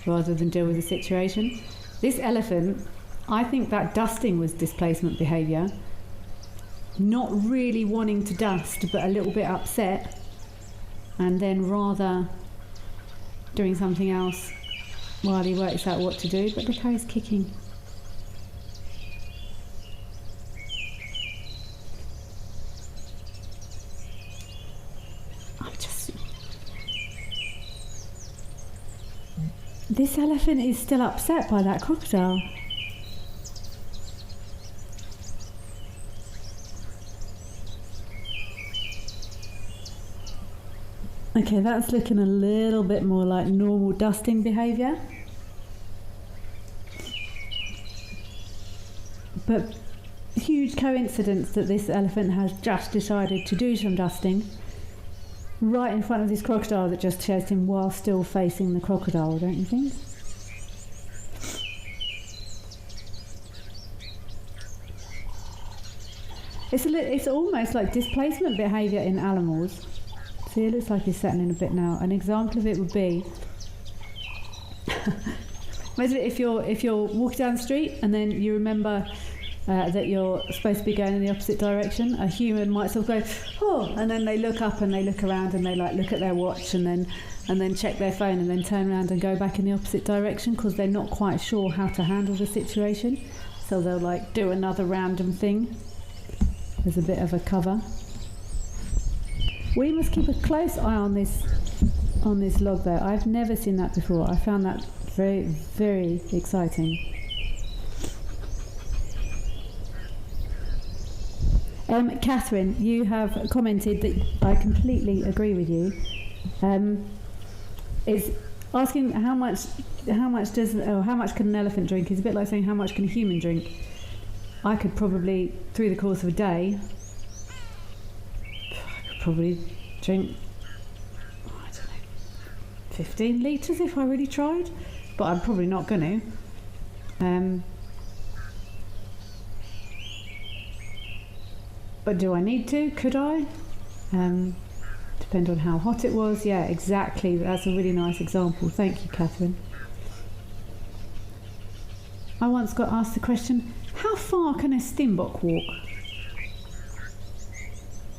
rather than deal with the situation. This elephant, I think that dusting was displacement behaviour, not really wanting to dust but a little bit upset, and then rather doing something else while he works out what to do. But look how he's kicking. This elephant is still upset by that crocodile. Okay, that's looking a little bit more like normal dusting behaviour. But huge coincidence that this elephant has just decided to do some dusting right in front of this crocodile that just chased him while still facing the crocodile, don't you think? It's almost like displacement behaviour in animals. See, it looks like he's settling a bit now. An example of it would be, imagine if you're walking down the street and then you remember that you're supposed to be going in the opposite direction. A human might sort of go, oh, and then they look up and they look around and they like look at their watch and then check their phone and then turn around and go back in the opposite direction because they're not quite sure how to handle the situation. So they'll like do another random thing. There's a bit of a cover. We must keep a close eye on this log though. I've never seen that before. I found that very, very exciting. Catherine, you have commented that I completely agree with you. Is asking how much can an elephant drink is a bit like saying how much can a human drink. I could probably, through the course of a day, drink, I don't know, 15 litres if I really tried, but I'm probably not going to. But do I need to? Could I? Depend on how hot it was. Yeah, exactly. That's a really nice example. Thank you, Catherine. I once got asked the question, how far can a stingbok walk?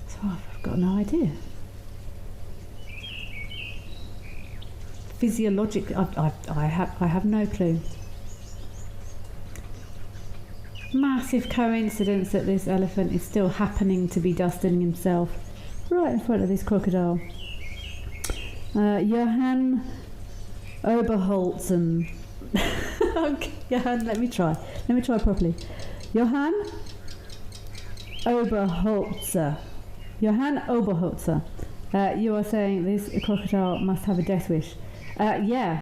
So I've got no idea. Physiologically, I have no clue. Massive coincidence that this elephant is still happening to be dusting himself right in front of this crocodile. Johann Oberholzen. Okay, Johann, let me try properly. Johann Oberholzer. Johann Oberholzer. You are saying this crocodile must have a death wish. Yeah.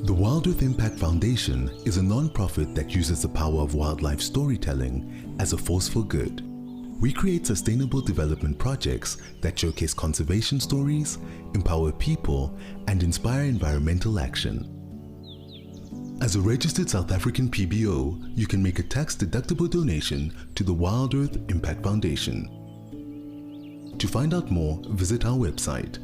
The Wild Earth Impact Foundation is a non-profit that uses the power of wildlife storytelling as a force for good. We create sustainable development projects that showcase conservation stories, empower people, and inspire environmental action. As a registered South African PBO, you can make a tax-deductible donation to the Wild Earth Impact Foundation. To find out more, visit our website.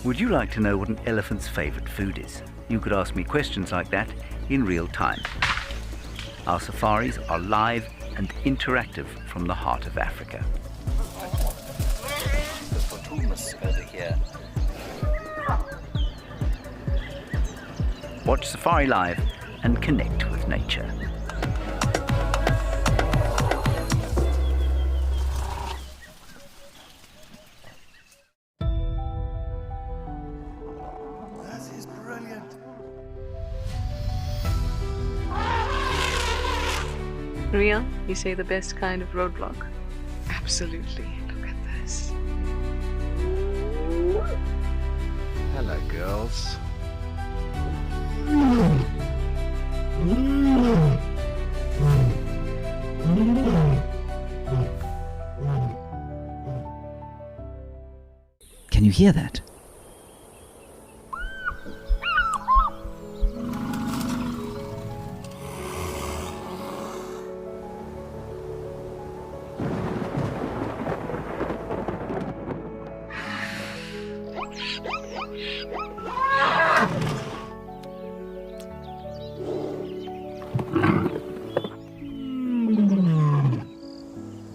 Would you like to know what an elephant's favorite food is? You could ask me questions like that in real time. Our safaris are live and interactive from the heart of Africa. The Fortunas over here. Watch Safari Live and connect with nature. Ria, you say the best kind of roadblock? Absolutely. Look at this. Hello, girls. Can you hear that?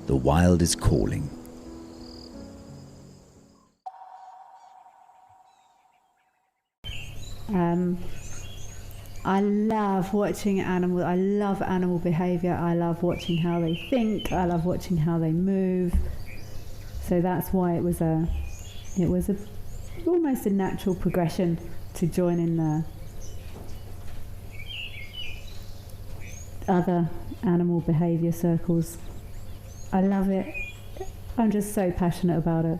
The wild is calling. I love watching animals. I love animal behaviour. I love watching how they think. I love watching how they move. So that's why it was almost a natural progression to join in other animal behaviour circles. I love it. I'm just so passionate about it.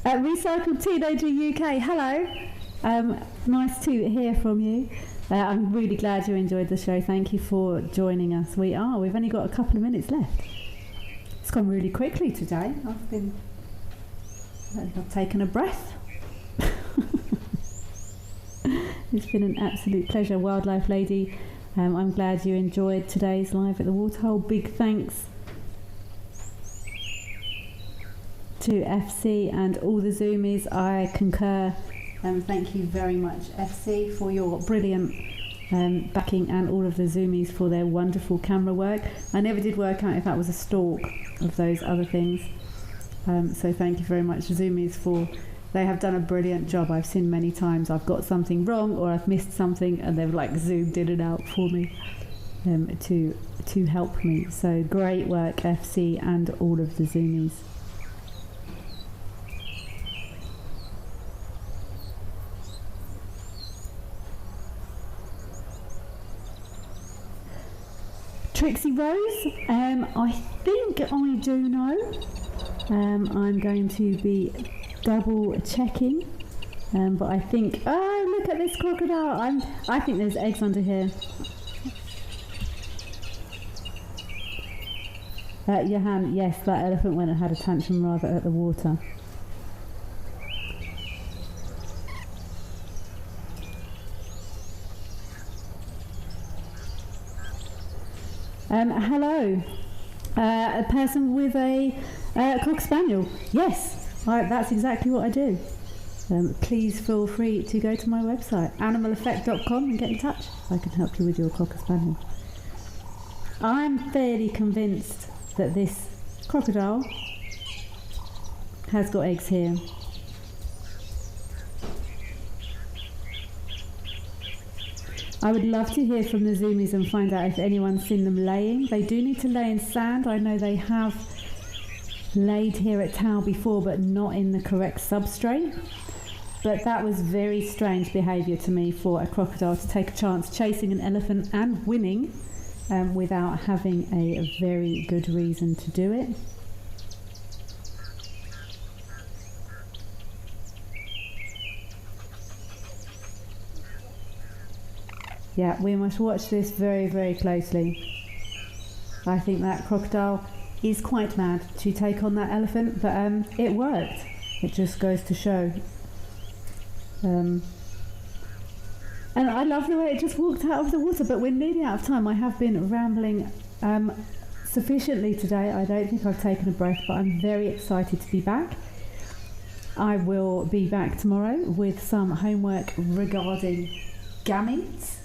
Recycled Teenager UK, hello. Nice to hear from you. I'm really glad you enjoyed the show. Thank you for joining us. We've only got a couple of minutes left. It's gone really quickly today. I've taken a breath. It's been an absolute pleasure. Wildlife Lady, I'm glad you enjoyed today's live at the Waterhole. Big thanks to FC and all the Zoomies. I concur. Thank you very much, FC, for your brilliant backing, and all of the Zoomies for their wonderful camera work. I never did work out if that was a stalk of those other things. So thank you very much, Zoomies, they have done a brilliant job. I've seen many times I've got something wrong or I've missed something, and they've like zoomed in and out for me to help me. So great work, FC, and all of the Zoomies. Trixie Rose, I think I do know. I'm going to be double checking, but I think, oh, look at this crocodile. I think there's eggs under here. Johan, yes, that elephant went and had a tantrum rather at the water. Hello, a person with a Cocker Spaniel. Yes, that's exactly what I do. Please feel free to go to my website, animaleffect.com, and get in touch. I can help you with your Cocker Spaniel. I'm fairly convinced that this crocodile has got eggs here. I would love to hear from the Zoomies and find out if anyone's seen them laying. They do need to lay in sand. I know they have laid here at Tau before, but not in the correct substrate. But that was very strange behaviour to me for a crocodile to take a chance chasing an elephant and winning without having a very good reason to do it. Yeah, we must watch this very, very closely. I think that crocodile is quite mad to take on that elephant, but it worked. It just goes to show. And I love the way it just walked out of the water, but we're nearly out of time. I have been rambling sufficiently today. I don't think I've taken a breath, but I'm very excited to be back. I will be back tomorrow with some homework regarding gametes.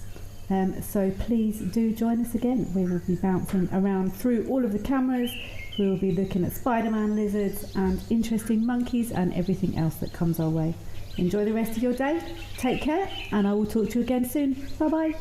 So please do join us again. We will be bouncing around through all of the cameras. We will be looking at Spider-Man lizards and interesting monkeys and everything else that comes our way. Enjoy the rest of your day. Take care, and I will talk to you again soon. Bye bye.